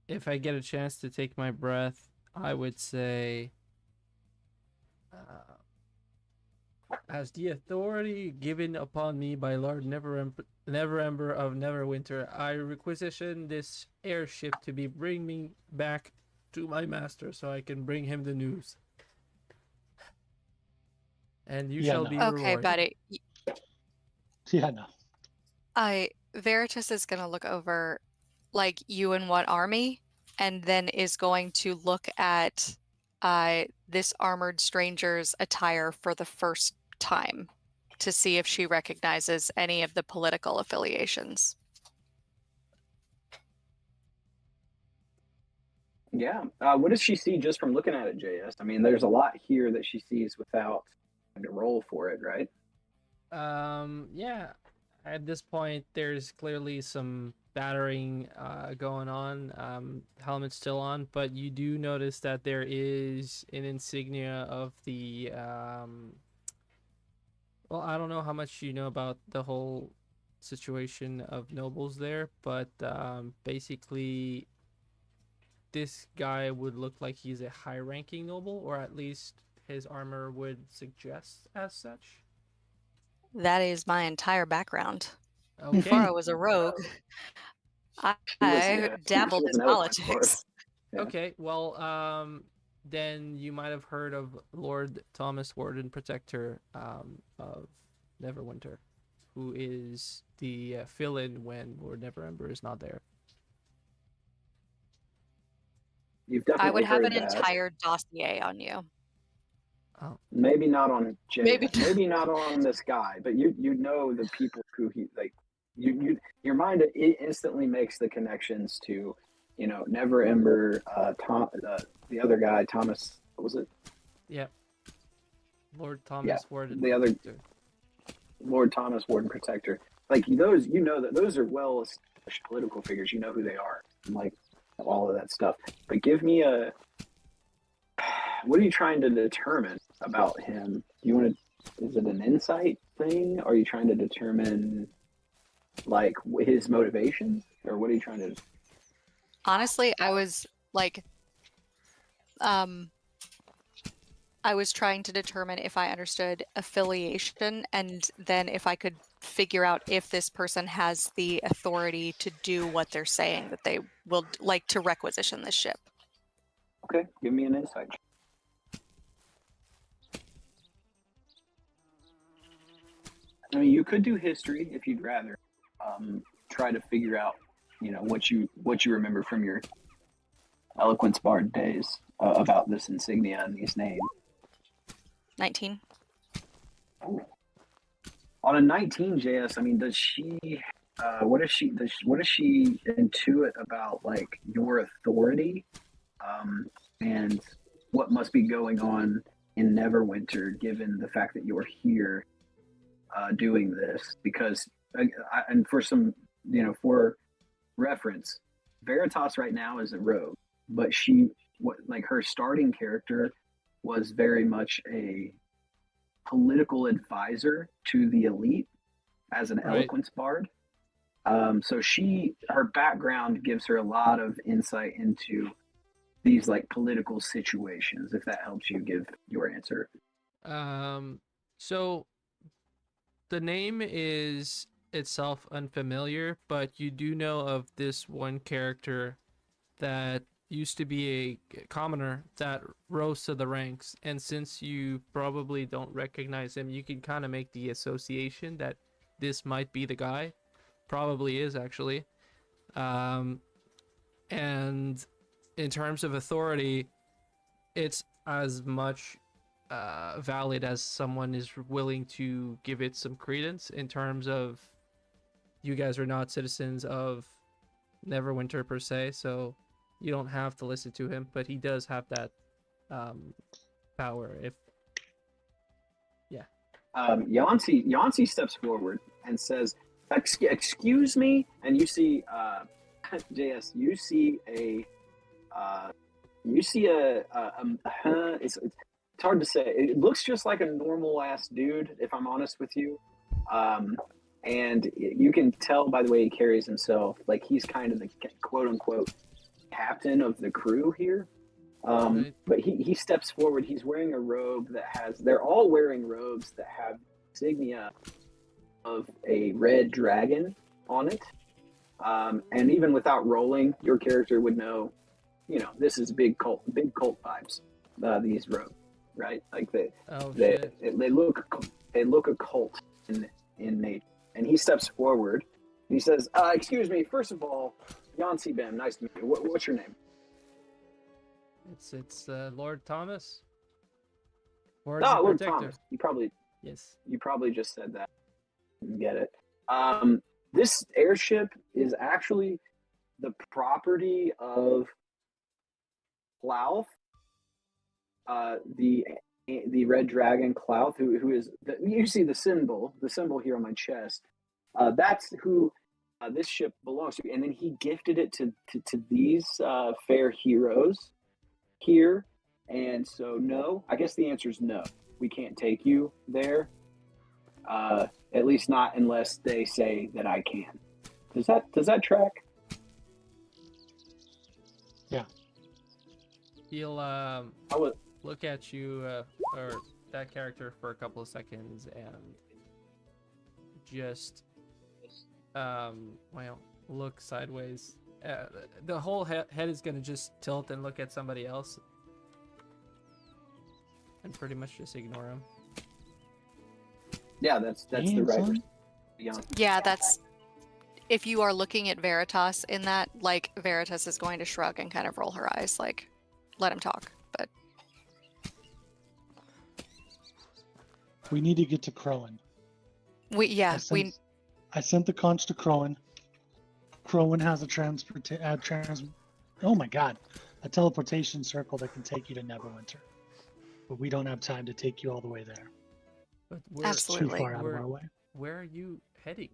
if I get a chance to take my breath, I would say, as the authority given upon me by Lord Neverember of Neverwinter, I requisition this airship to be bring me back to my master so I can bring him the news. And you shall be rewarded. Okay, buddy. Yeah, no. Veritas is gonna look over, like, you and what army, and then is going to look at this armored stranger's attire for the first time to see if she recognizes any of the political affiliations. Yeah. What does she see just from looking at it, JS? I mean, there's a lot here that she sees without having to roll for it, right? Yeah. At this point, there's clearly some battering going on. Helmet's still on, but you do notice that there is an insignia of the. Well, I don't know how much you know about the whole situation of nobles there, but basically, this guy would look like he's a high-ranking noble, or at least his armor would suggest as such. That is my entire background. Okay. Before I was a rogue, I dabbled she was in an eloquent bard. politics. Yeah. Okay, well, then you might have heard of Lord Thomas Warden Protector of Neverwinter, who is the fill-in when Lord Neverember is not there. You've definitely I would have heard an that. entire dossier on you. Oh, Maybe not on Jay. Maybe- Maybe not on this guy, but you know the people who he like. Your mind instantly makes the connections to, you know, Neverember, Tom, the other guy, Thomas. What was it? yeah. Lord Thomas Warden the other- Protector. Lord Thomas Warden Protector. Like those, you know that those are well established political figures. You know who they are, and like all of that stuff. But give me a. What are you trying to determine about him? You want to? Is it an insight thing? Are you trying to determine, like, his motivation, or what are you trying to? Honestly, I was like, I was trying to determine if I understood affiliation, and then if I could figure out if this person has the authority to do what they're saying that they will, like, to requisition this ship. Okay, give me an insight. I mean, you could do history if you'd rather. Try to figure out, you know, what you remember from your eloquence bard days about this insignia and these names. 19. Ooh. On a 19, JS, I mean, does she? What does she intuit about, like, your authority, and what must be going on in Neverwinter, given the fact that you're here doing this? Because, and for some, you know, for reference, Veritas right now is a rogue, but her starting character was very much a political advisor to the elite as an Right. eloquence bard. So her background gives her a lot of insight into these, like, political situations, if that helps you give your answer. So the name is itself unfamiliar, but you do know of this one character that used to be a commoner that rose to the ranks, and since you probably don't recognize him, you can kind of make the association that this might be the guy. Probably is, actually. And in terms of authority, it's as much valid as someone is willing to give it some credence, in terms of you guys are not citizens of Neverwinter per se, so you don't have to listen to him, but he does have that power. If Yancey steps forward and says, "Excuse me," and you see, JS, it's hard to say. It looks just like a normal ass dude, if I'm honest with you. And you can tell by the way he carries himself, like he's kind of the quote unquote captain of the crew here. Right. But he steps forward. He's wearing a robe they're all wearing robes that have insignia of a red dragon on it. And even without rolling, your character would know, you know, this is big cult vibes. These robes, right? Like they look occult in nature. And he steps forward. And he says, "Excuse me. First of all, Yancy Ben, nice to meet you. What's your name?" It's Lord Thomas. Lord Protector. Thomas. You probably just said that. Get it. This airship is actually the property of Clouth, the red dragon Clouth, who is you see the symbol here on my chest. That's who this ship belongs to you. And then he gifted it to these fair heroes here. And so, no, I guess the answer is no. We can't take you there. At least not unless they say that I can. Does that track? Yeah. He'll I would. look at you or that character for a couple of seconds and just well, look sideways. The whole head is gonna just tilt and look at somebody else and pretty much just ignore him. Yeah, that's the Damn, right. son. Yeah, that's if you are looking at Veritas in that, like Veritas is going to shrug and kind of roll her eyes, like let him talk. But We need to get to Crowan. I sent the conch to Crowan. Crowan has a a teleportation circle that can take you to Neverwinter. But we don't have time to take you all the way there. But It's too far out of our way. Where are you heading?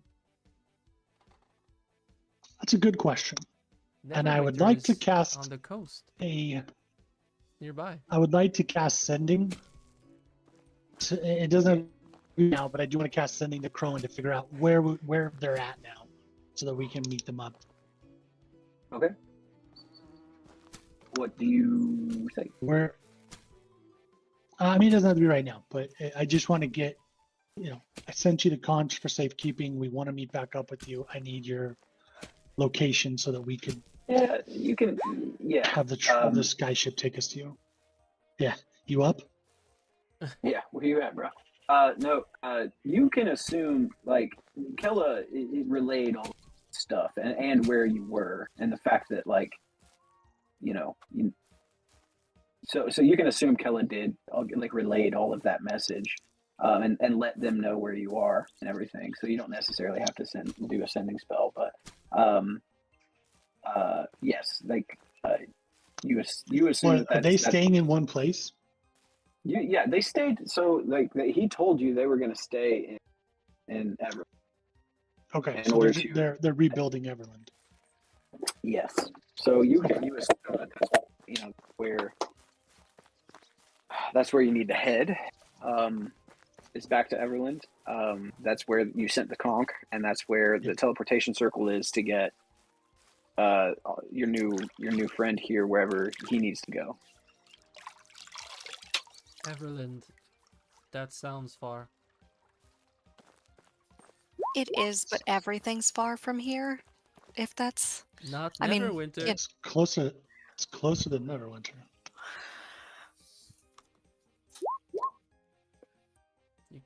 That's a good question. And I would like to Neverwinter is cast on the coast a. nearby. I would like to cast Sending. It doesn't now, but I do want to cast Sending to Crowan to figure out where they're at now, so that we can meet them up. Okay. What do you think? Where? I mean, it doesn't have to be right now, but I just want to get. I sent you the conch for safekeeping. We want to meet back up with you. I need your location so that we could. Yeah, you can. Yeah. Have the skyship take us to you. Yeah, you up? Yeah, where you at, bro? No, you can assume, like, Kella it relayed all stuff and where you were, and the fact that, like, so you can assume Kella did, like, relayed all of that message, and let them know where you are and everything, so you don't necessarily have to do a sending spell, but, yes, like, you assume Are they staying in one place? Yeah, they stayed. So, like, he told you they were going to stay in Everland. Okay, so they're rebuilding Everland. Yes. So you assume that that's where you need to head. Is back to Everland. That's where you sent the conch, and that's where the teleportation circle is to get your new friend here wherever he needs to go. Everland. That sounds far. it is, but everything's far from here. If that's, Not I mean, Neverwinter. It's closer. It's closer than Neverwinter.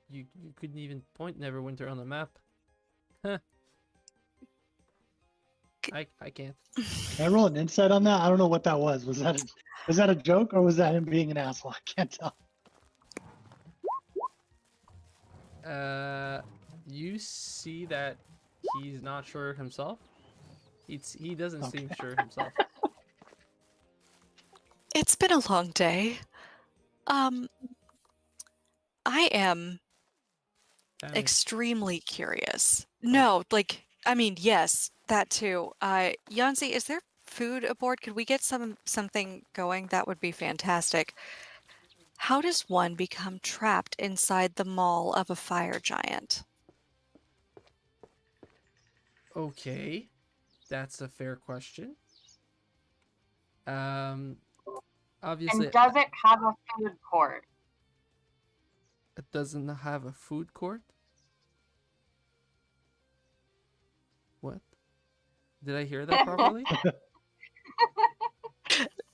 You couldn't even point Neverwinter on the map. Huh. I can't. Can I roll an insight on that? I don't know what that was. Was that a joke or was that him being an asshole? I can't tell. You see that he's not sure himself. He doesn't seem sure himself. it's been a long day. I am Panic. extremely curious. No, like, I mean, yes, that too. Yanzi, is there food aboard? Could we get something going? That would be fantastic. How does one become trapped inside the maw of a fire giant? Okay, that's a fair question. Obviously, And does it have a food court? it doesn't have a food court. What? Did I hear that properly?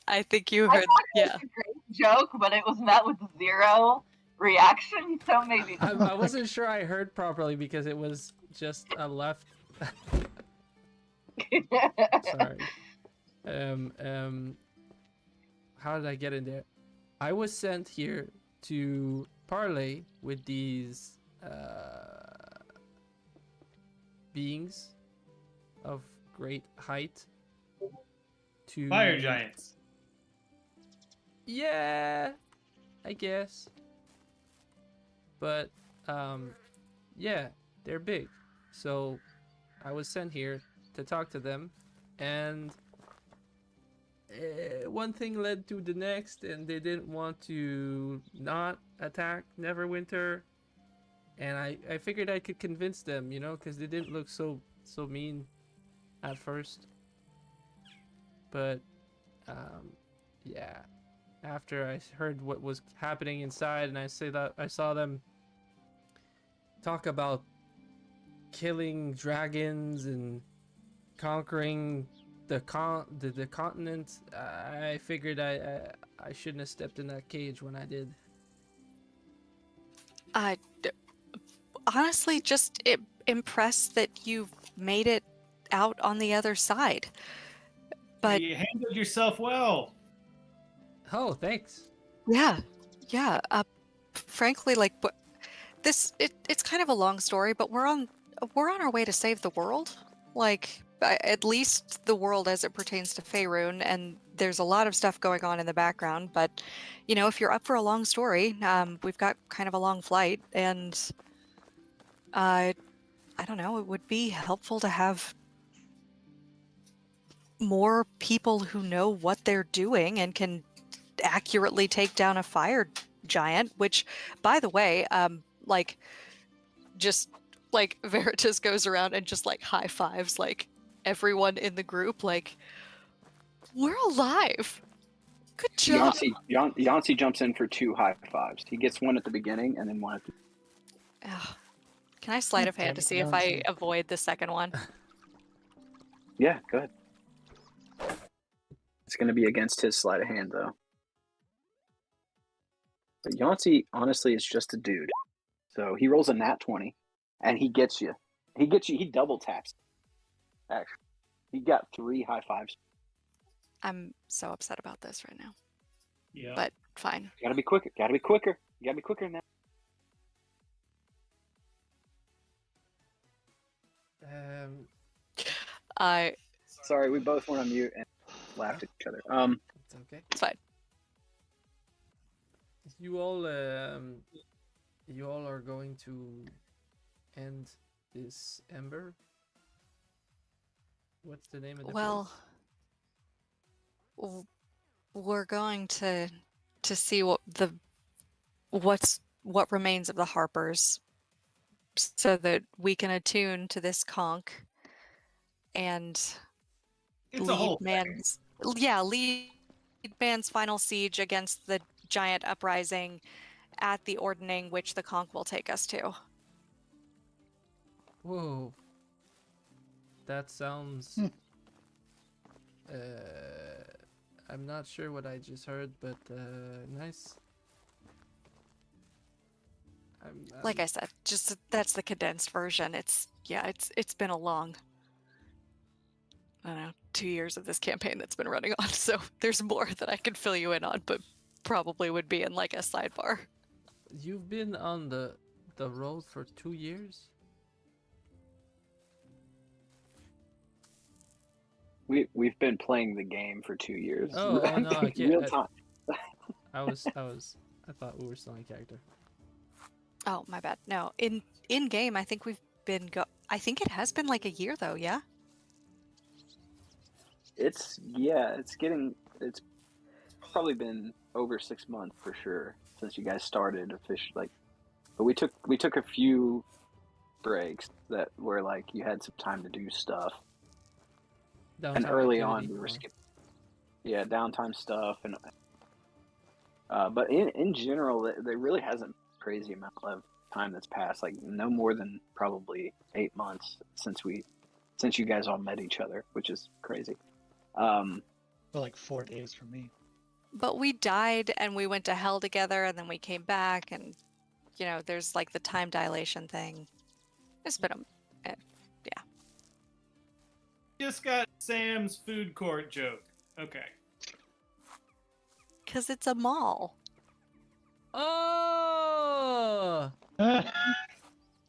I think you I heard. thought it Yeah. was a great joke, but it was met with zero reaction, so maybe. I wasn't sure I heard properly because it was just a left. Sorry. How did I get in there? I was sent here to parley with these beings of great height. To Fire giants. Yeah, I guess. But yeah, they're big. So I was sent here to talk to them, and one thing led to the next, and they didn't want to not attack Neverwinter, and I figured I could convince them, you know, because they didn't look so mean at first. But yeah, after I heard what was happening inside, and I saw them talk about killing dragons and conquering the continent, I figured I shouldn't have stepped in that cage when I did. Honestly, just impressed that you've made it out on the other side. But you handled yourself well. Oh, thanks. yeah. Frankly, like, it's kind of a long story, but we're on our way to save the world. Like, at least the world as it pertains to Faerun, and there's a lot of stuff going on in the background. But, you know, if you're up for a long story, we've got kind of a long flight, and I don't know, it would be helpful to have more people who know what they're doing and can accurately take down a fire giant, which, by the way, like, just like Veritas goes around and just like high fives like everyone in the group, like, we're alive. Good job. Yancey jumps in for 2 high fives. He gets one at the beginning and then one at the... Ugh. Can I sleight of hand to see if I avoid the second one? Yeah, go ahead. It's going to be against his sleight of hand, though. But Yancey, honestly, is just a dude. So he rolls a nat 20, and he gets you. He double taps. Actually, he got 3 high fives. I'm so upset about this right now. Yeah. But fine. You gotta be quicker. You gotta be quicker than that. Sorry, we both went on mute and laughed at each other. It's okay. It's fine. You all are going to end this ember. What's the name of the place? We're going to see what remains of the Harpers, so that we can attune to this conch and lead man's final siege against the giant uprising at the ordning which the conch will take us to. Whoa. That sounds... I'm not sure what I just heard, but nice. Like I said, just that's the condensed version. It's been a long, I don't know, 2 years of this campaign that's been running on, so there's more that I can fill you in on, but probably would be in like a sidebar. You've been on the road for 2 years? We've been playing the game for 2 years. Oh no, I can't. Real time. I thought we were still in character. Oh, my bad. No, in game, I think we've been I think it has been like a year though. Yeah. It's probably been over 6 months for sure since you guys started officially. Like, but we took a few breaks that were like you had some time to do stuff. Downtime and early activity, on we were skipping. Yeah, downtime stuff and. But in general, there really hasn't been a crazy amount of time that's passed. Like no more than probably 8 months since you guys all met each other, which is crazy. For like 4 days for me. But we died and we went to hell together, and then we came back, and you know, there's like the time dilation thing. It's been yeah. Just got Sam's food court joke. Okay. Because it's a mall. Oh!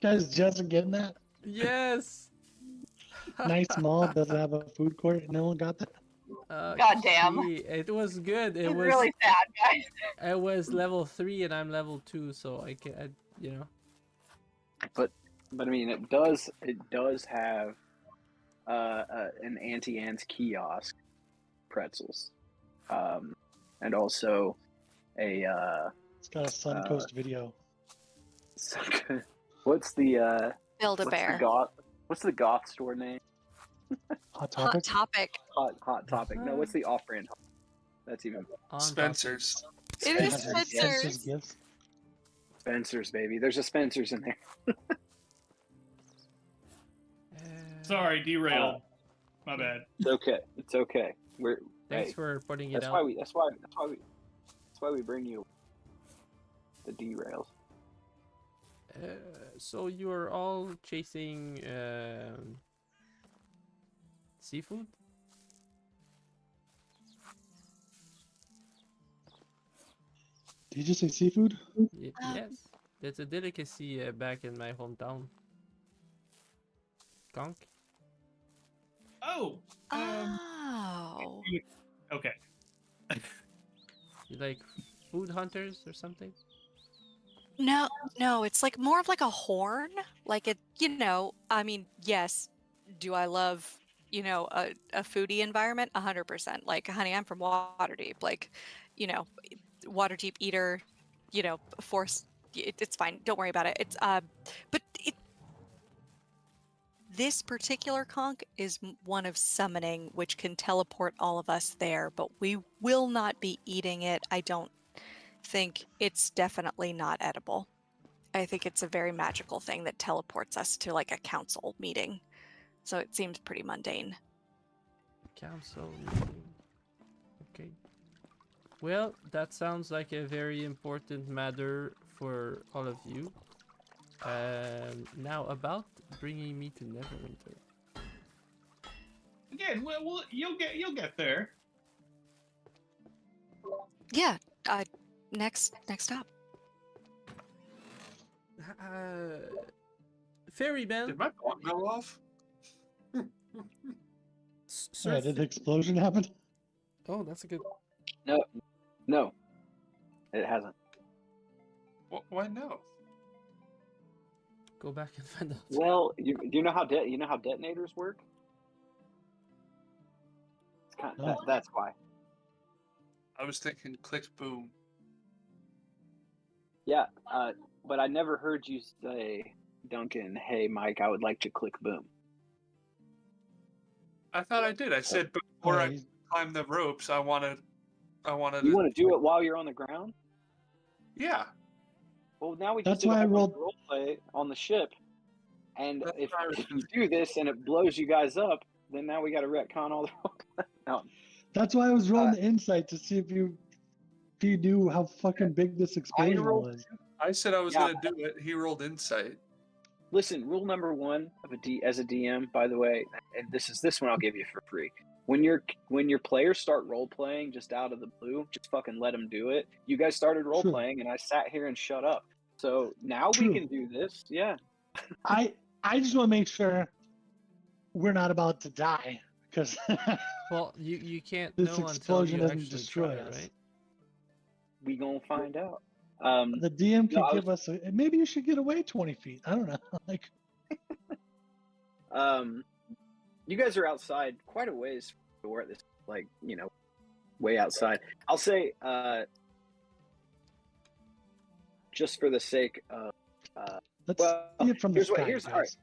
Guys, just getting that? Yes! Nice mall doesn't have a food court. No one got that? God damn. It was good. It was really sad, guys. It was level 3 and I'm level 2, so I can, you know. But I mean, it does have an Auntie Anne's kiosk, pretzels, and also a It's got a Suncoast video. what's the Build-A-Bear. what's the goth store name? Hot Hot Topic. Topic. Hot Topic. No, what's the off-brand? That's even On Spencer's. It is Spencer's Spencer's. Gifts. Spencer's, baby. There's a Spencer's in there. Sorry, derailed. My bad. It's okay. It's okay. Thanks hey, for putting it that's out. why we bring you the derails. So you are all chasing seafood? Did you just say seafood? Yes, that's a delicacy back in my hometown. Conk? Oh. Oh. Okay. You like food hunters or something? No, it's like more of like a horn. Like it, I mean, yes. Do I love, a foodie environment? 100%. Like, honey, I'm from Waterdeep. Like, Waterdeep eater, force. It's fine. Don't worry about it. It's but this particular conch is one of summoning, which can teleport all of us there, but we will not be eating it. I don't think it's definitely not edible. I think it's a very magical thing that teleports us to like a council meeting. So it seems pretty mundane. Council meeting. Okay. Well, that sounds like a very important matter for all of you. Now about bringing me to Neverwinter. Again, well, you'll get there. Yeah. Next stop. Ferryman. Did my phone go off? Yeah, did the explosion happen? Oh, that's a good. No, it hasn't. Why no? Go back and find out. Well, you know how detonators work. It's kind of, that's why. I was thinking click boom. Yeah, but I never heard you say, Duncan, hey, Mike, I would like to click boom. I thought I did. I said before I climb the ropes, I wanted. You want to do it while you're on the ground? Yeah. Well, now we That's just did why I a rolled. role play on the ship, and That's if what I was you do this and it blows you guys up, then now we got to retcon all the. No. That's why I was rolling the insight to see if you knew how fucking big this explosion was. I said I was going to do it. He rolled insight. Listen, rule number one as a DM, by the way, and this one I'll give you for free. When your players start role playing just out of the blue, just fucking let them do it. You guys started role playing, and I sat here and shut up. So now we can do this. Yeah. I just want to make sure we're not about to die because. Well, you can't this know explosion until you doesn't actually destroy try, us. right? We gonna find out. The DM could give us maybe you should get away 20 feet. I don't know. Like, you guys are outside quite a ways from where this, like, way outside. I'll say, just for the sake of, let's see it from the sky, here's all right.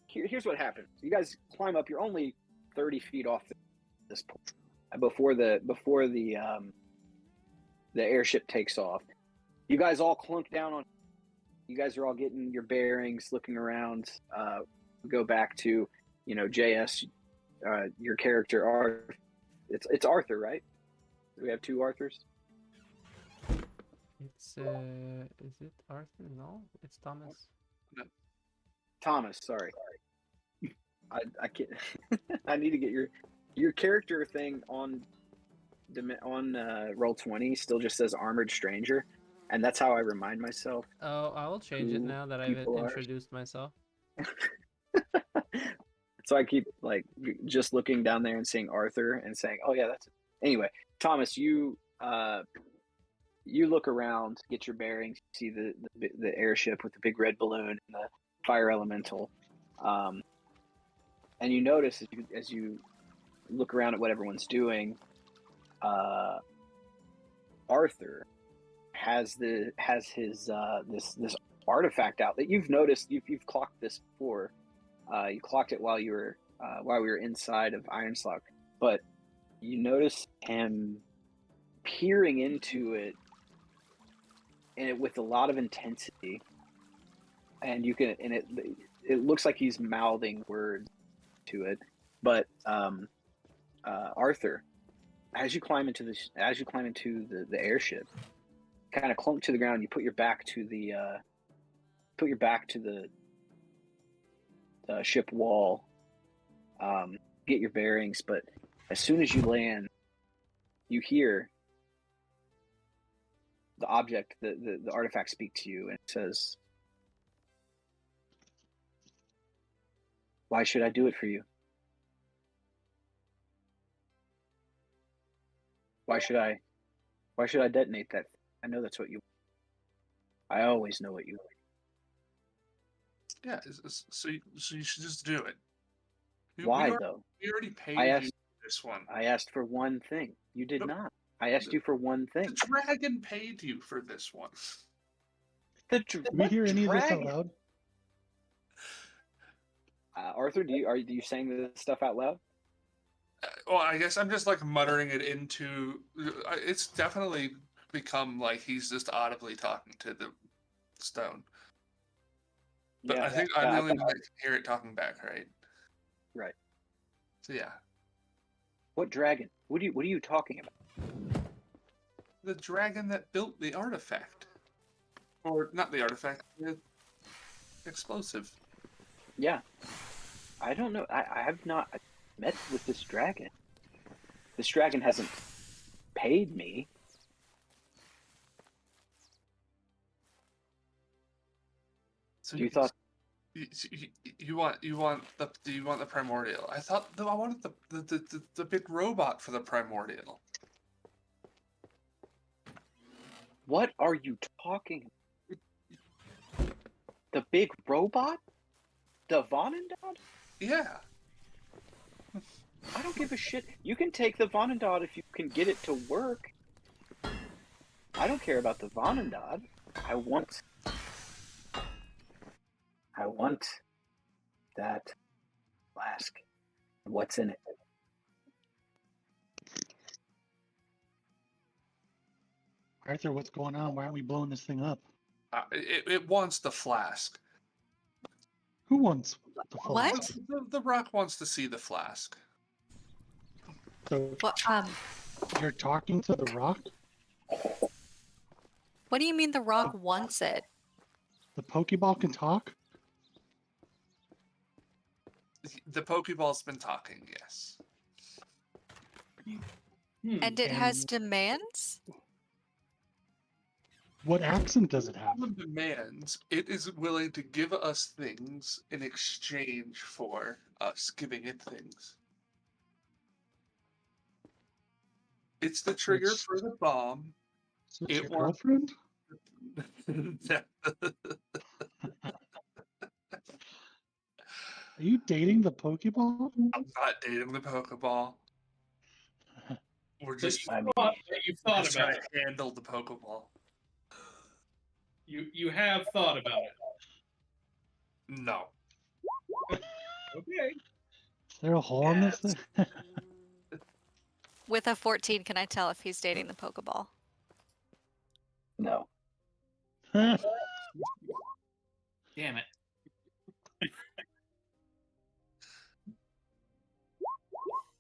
Here's what happens. You guys climb up. You're only 30 feet off this point before the airship takes off. You guys all clunk down on. You guys are all getting your bearings, looking around. Go back to, JS, your character Arthur. It's Arthur, right? Do we have two Arthurs? It's is it Arthur? No, it's Thomas. No. Thomas, sorry. I can't. I need to get your character thing on Roll20 still just says Armored Stranger, and that's how I remind myself. Oh, I will change it now that I've introduced myself. So I keep just looking down there and seeing Arthur and saying, "Oh yeah, that's it." Anyway, Thomas, you look around, get your bearings, see the airship with the big red balloon and the fire elemental, And you notice as you look around at what everyone's doing, Arthur has his this artifact out that you've noticed. You've clocked this before. You clocked it while we were inside of Ironslug, but you notice him peering into it, and it with a lot of intensity. And it looks like he's mouthing words to it. But Arthur, as you climb into the airship, kind of clunk to the ground. You put your back to the ship wall. Get your bearings, but as soon as you land, you hear the object, the artifact, speak to you, and it says, "Why should I do it for you? Why should I detonate that? I know that's what you want. I always know what you want." Yeah, so you should just do it. Why though? We already paid you this one. I asked for one thing. You did not. I asked you for one thing. The dragon paid you for this one. Did we hear any of this out loud? Arthur, do you saying this stuff out loud? Well, I guess I'm just like muttering it into. It's definitely become like he's just audibly talking to the stone. But Yeah, I think I'm the only one that can hear it talking back, right? Right. So yeah. What dragon? What are you talking about? The dragon that built the artifact. Or not the artifact, the explosive. Yeah. I don't know. I have not met with this dragon. This dragon hasn't paid me. So you thought you want the primordial? I thought I wanted the big robot for the primordial. What are you talking? The big robot? The Vonendad? Yeah. I don't give a shit. You can take the Vonendad if you can get it to work. I don't care about the Vonendad. I want that flask. What's in it? Arthur, what's going on? Why aren't we blowing this thing up? It wants the flask. Who wants the flask? What? The rock wants to see the flask. So Well, you're talking to the rock? what do you mean the rock wants it? The Pokeball can talk? The Pokeball's been talking, yes. And it has demands? What accent does it have? Demands. It is willing to give us things in exchange for us giving it things. It's the trigger for the bomb. Is it your girlfriend? Are you dating the Pokeball? I'm not dating the Pokeball. We're just You've thought trying about it. to handle the Pokeball. You have thought about it. No. Okay. Is there a hole in this thing? With a 14, can I tell if he's dating the Pokeball? No. Damn it.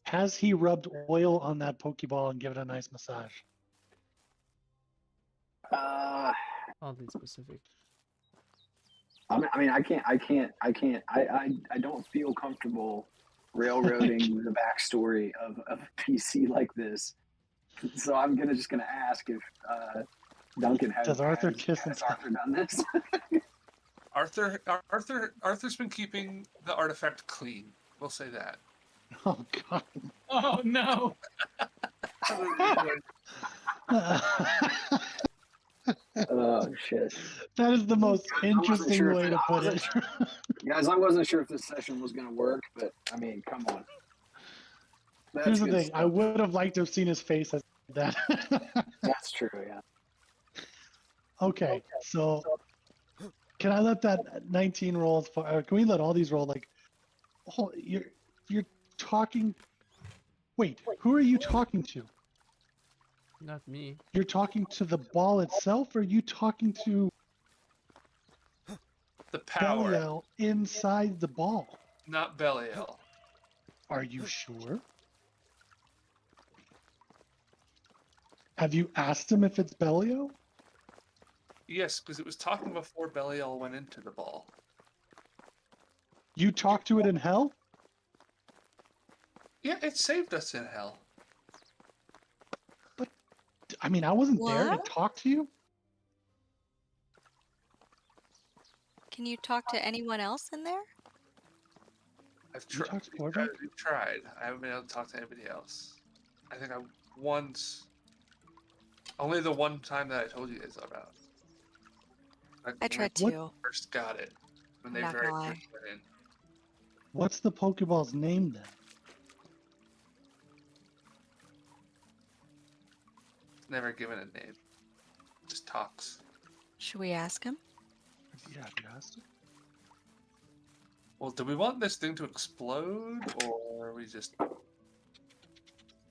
Has he rubbed oil on that Pokeball and given it a nice massage? Oddly specific. I mean, I don't feel comfortable railroading the backstory of a PC like this. So I'm just gonna ask if Duncan has. Does Arthur kiss and has Arthur done this? Arthur's been keeping the artifact clean. We'll say that. Oh God. Oh no. Oh shit! That is the most I wasn't interesting sure way if to I put it. wasn't guys. I wasn't sure if this session was gonna work, but I mean, come on. That's Here's the good thing. I stuff. would have liked to have seen his face as that. That's true. Yeah. Okay, so can I let that 19 roll? Or can we let all these roll? Like, oh, you're talking. Wait, who are you talking to? Not me. You're talking to the ball itself, or are you talking to The power, Belial inside the ball? not Belial. Are you sure? Have you asked him if it's Belial? Yes, because it was talking before Belial went into the ball. You talked to it in hell? Yeah, it saved us in hell. I mean, I wasn't there to What? talk to you. Can you talk to anyone else in there? I've You tried. talked to Bordeaux? We've tried. I haven't been able to talk to anybody else. I think I once. Only the one time that I told you guys about. Like, I when tried What- to. first got it. When I'm they not very gonna lie. first went in. What's the Pokeball's name then? Never given a name. Just talks. Should we ask him? Yeah, have you asked it? Well, do we want this thing to explode, or are we just...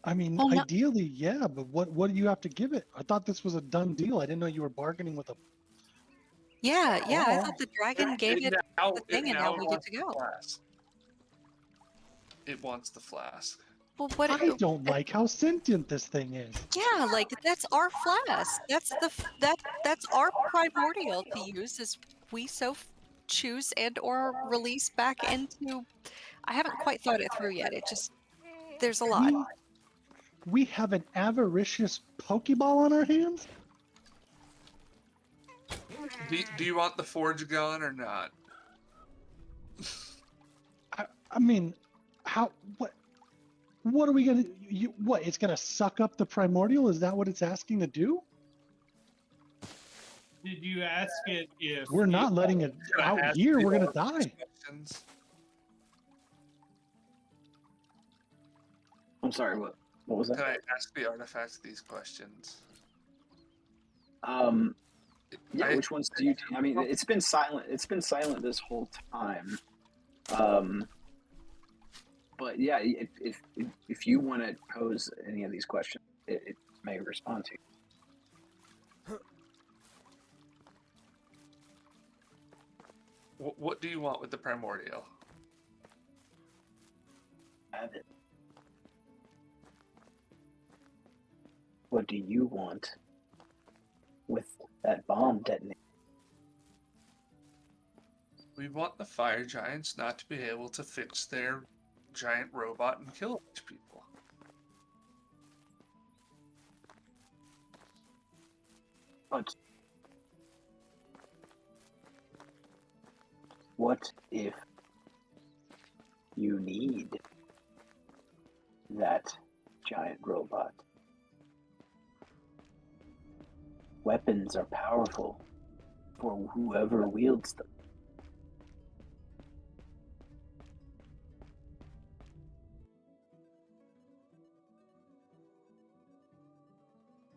I mean, Oh, no. ideally, yeah, but what do you have to give it? I thought this was a done deal. I didn't know you were bargaining with a. Yeah, I Oh. thought the dragon gave it now, the thing, and now we get wants to the go. flask. It wants the flask. Well, what? I don't like how sentient this thing is. Yeah, like that's our flask. That's our primordial to use as we so choose and or release back into. I haven't quite thought it through yet. It just there's a lot. We have an avaricious Pokeball on our hands? Do you want the forge gun or not? I mean, how, what are we gonna, what, it's gonna suck up the primordial? Is that what it's asking to do? Did you ask it if We're not letting it Can I out ask here, you we're gonna all die. these questions? I'm sorry. What was Can that? I ask the artifacts these questions? Yeah. Which ones do you? I mean, it's been silent. It's been silent this whole time. But yeah, if you want to pose any of these questions, it may respond to you. What do you want with the primordial? Have it. What do you want with that bomb detonator? We want the fire giants not to be able to fix their giant robot and kill a bunch of people. But what if you need that giant robot? Weapons are powerful for whoever wields them.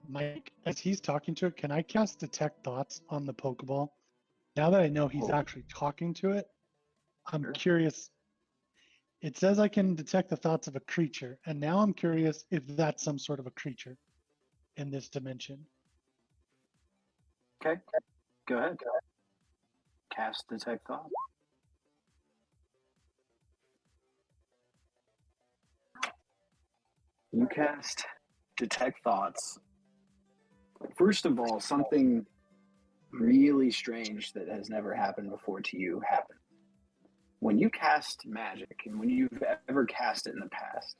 Mike, as he's talking to it, can I cast Detect Thoughts on the Pokeball? Now that I know he's actually talking to it, I'm Sure. curious. It says I can detect the thoughts of a creature, and now I'm curious if that's some sort of a creature in this dimension. Okay, go ahead. Cast Detect Thought. You cast Detect Thoughts. First of all, something really strange that has never happened before to you happened. When you cast magic, and when you've ever cast it in the past,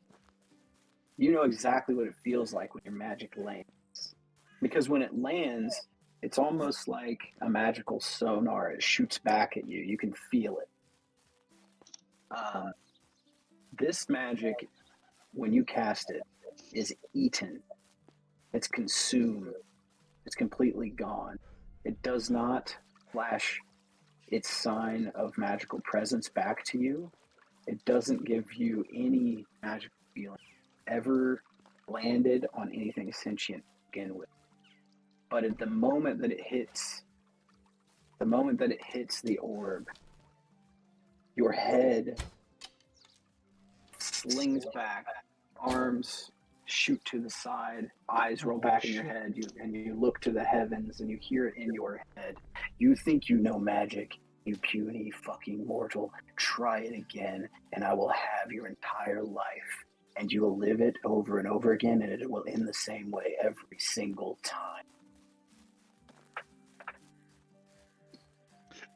you know exactly what it feels like when your magic lands. Because when it lands, it's almost like a magical sonar. It shoots back at you. You can feel it. This magic, when you cast it, is eaten. It's consumed It's completely gone. It does not flash its sign of magical presence back to you. It doesn't give you any magical feeling ever landed on anything sentient to begin with. But at the moment that it hits the orb, your head slings back, arms shoot to the side, eyes roll back in your head, and you look to the heavens and you hear it in your head. You think you know magic, you puny fucking mortal. Try it again, and I will have your entire life. And you will live it over and over again, and it will end the same way every single time.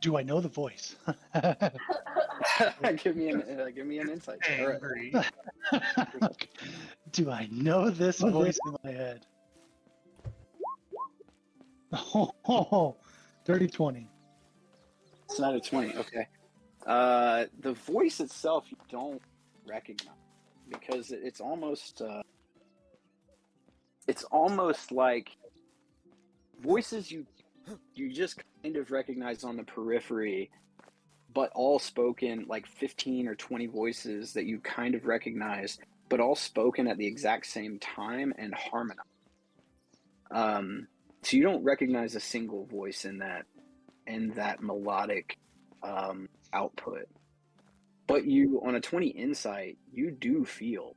Do I know the voice? Give me an insight. Angry. Do I know this voice in my head? Oh, dirty 20. It's not a 20. Okay. The voice itself you don't recognize because it's almost like voices you just kind of recognize on the periphery, but all spoken, like 15 or 20 voices that you kind of recognize, but all spoken at the exact same time and harmonized. So you don't recognize a single voice in that melodic output. But you, on a 20 insight, you do feel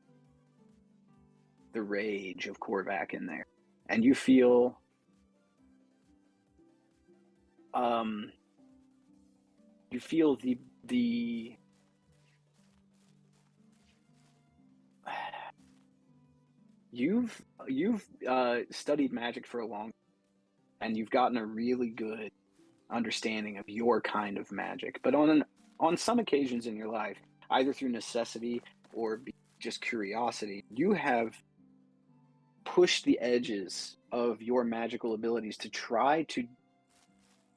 the rage of Korvac in there. And you feel the you've studied magic for a long time, and you've gotten a really good understanding of your kind of magic. But on some occasions in your life, either through necessity or just curiosity, you have pushed the edges of your magical abilities to try to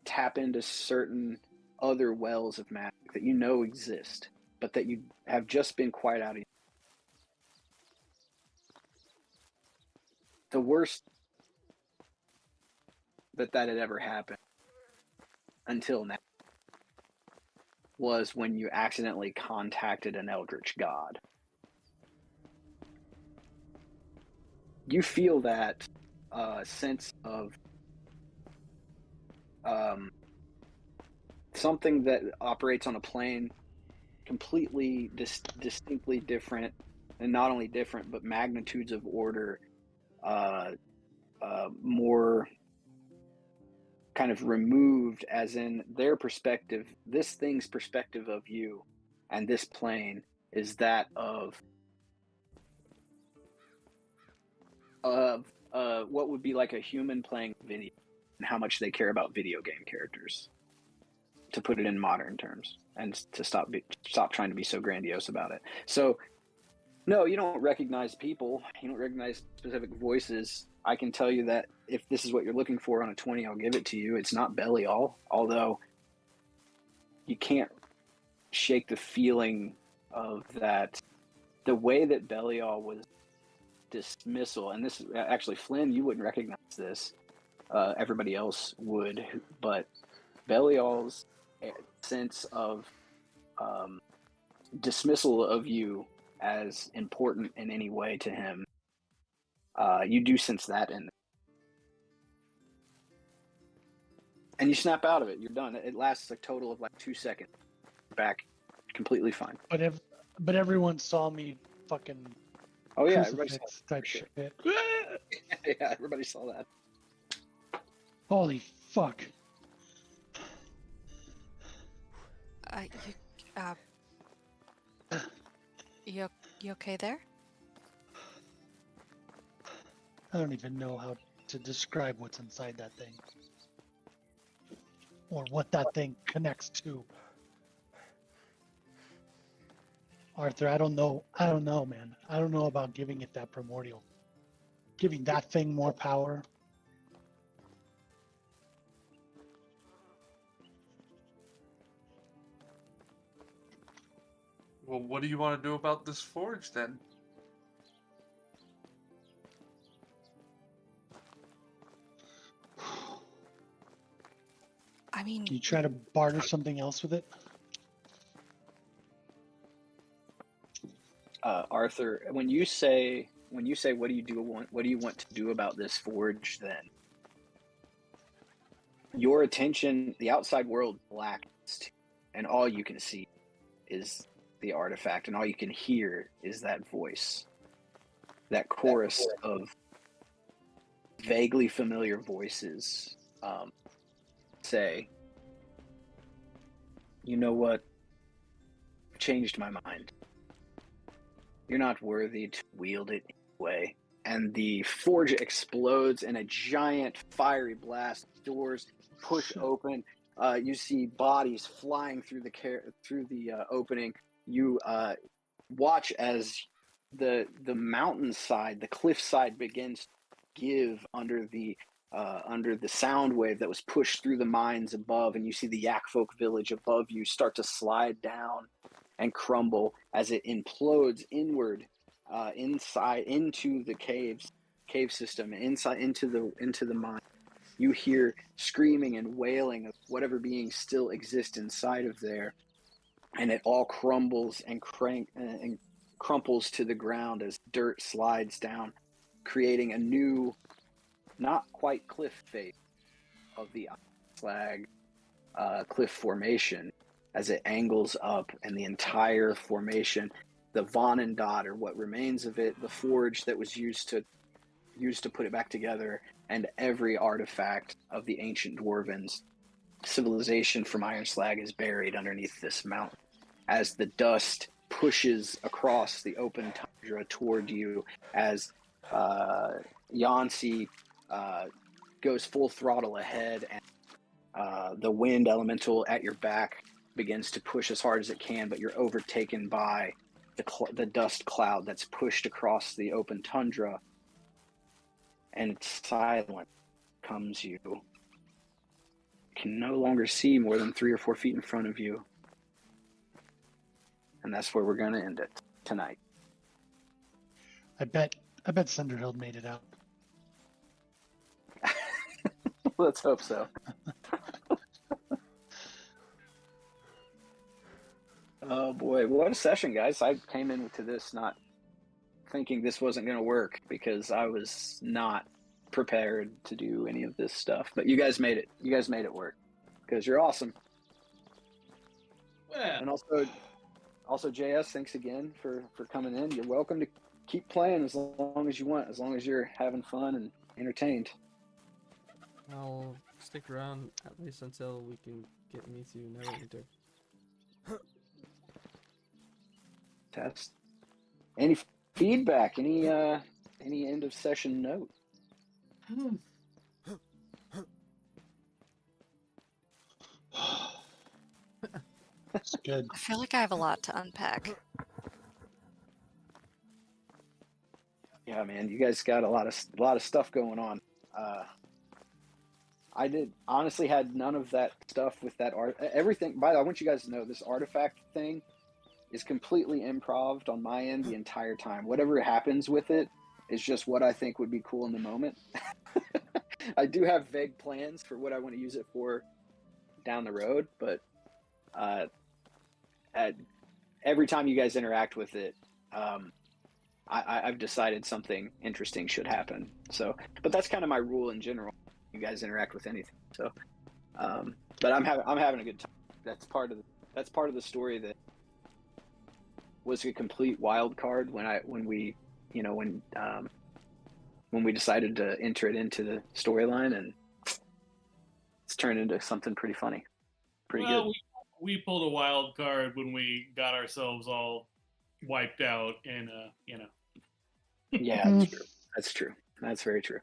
tap into certain other wells of magic that you know exist, but that you have just been quite out of. The worst that had ever happened until now was when you accidentally contacted an eldritch god. You feel that sense of something that operates on a plane completely distinctly different, and not only different, but magnitudes of order more kind of removed, as in their perspective, this thing's perspective of you and this plane is that of what would be like a human playing video, and how much they care about video game characters, to put it in modern terms, and to stop trying to be so grandiose about it. So no, you don't recognize people, you don't recognize specific voices. I can tell you that if this is what you're looking for on a 20, I'll give it to you. It's not Belial, although you can't shake the feeling of that, the way that Belial was dismissal, and this actually, Flynn, you wouldn't recognize this, everybody else would, but Belial's sense of dismissal of you as important in any way to him, you do sense that in, and you snap out of it. You're done. It lasts a total of like 2 seconds. Back, completely fine. But everyone saw me fucking. Oh yeah, everybody saw type shit. Yeah, everybody saw that. Holy fuck. You okay there? I don't even know how to describe what's inside that thing, or what that thing connects to. Arthur, I don't know, man. I don't know about giving it that primordial. Giving that thing more power. Well, what do you want to do about this forge then? I mean, You try to barter something else with it? Arthur, when you say what do you want to do about this forge, then your attention, the outside world blackens, and all you can see is the artifact, and all you can hear is that voice, that chorus of vaguely familiar voices say, you know what, I've changed my mind. You're not worthy to wield it anyway. And the forge explodes in a giant fiery blast. Doors push open. You see bodies flying through the opening. You watch as the mountainside, the cliffside begins to give under the sound wave that was pushed through the mines above, and you see the Yak Folk village above you start to slide down and crumble as it implodes inward, inside into the cave system, inside into the mine. You hear screaming and wailing of whatever beings still exist inside of there, and it all crumbles and crumples to the ground as dirt slides down, creating a new, not quite cliff face of the slag cliff formation as it angles up, and the entire formation, the Vonendot, or what remains of it, the forge that was used to put it back together, and every artifact of the ancient dwarven civilization from Iron Slag is buried underneath this mountain. As the dust pushes across the open tundra toward you, as Yancy goes full throttle ahead, and the wind elemental at your back begins to push as hard as it can, but you're overtaken by the dust cloud that's pushed across the open tundra, and silent comes you. You can no longer see more than 3 or 4 feet in front of you. And that's where we're going to end it tonight. I bet Cinderhild made it out. Let's hope so. Oh boy, what a session, guys. I came into this not thinking this wasn't going to work, because I was not prepared to do any of this stuff. But you guys made it. You guys made it work, because you're awesome. Well, And also JS, thanks again for coming in. You're welcome to keep playing as long as you want, as long as you're having fun and entertained. I'll stick around at least until we can get me to Neverwinter. Test. Any feedback? Any end of session note? That's good. I feel like I have a lot to unpack. Yeah, man, you guys got a lot of stuff going on. I did honestly had none of that stuff with that art. Everything. By the way, I want you guys to know this artifact thing is completely improv on my end the entire time. Whatever happens with it is just what I think would be cool in the moment. I do have vague plans for what I want to use it for down the road, but every time you guys interact with it, I've decided something interesting should happen. So, but that's kind of my rule in general. You guys interact with anything. So, but I'm having a good time. That's part of the story that was a complete wild card when we decided to enter it into the storyline, and it's turned into something pretty funny, pretty good. We pulled a wild card when we got ourselves all wiped out, and Yeah, that's true. That's true. That's very true.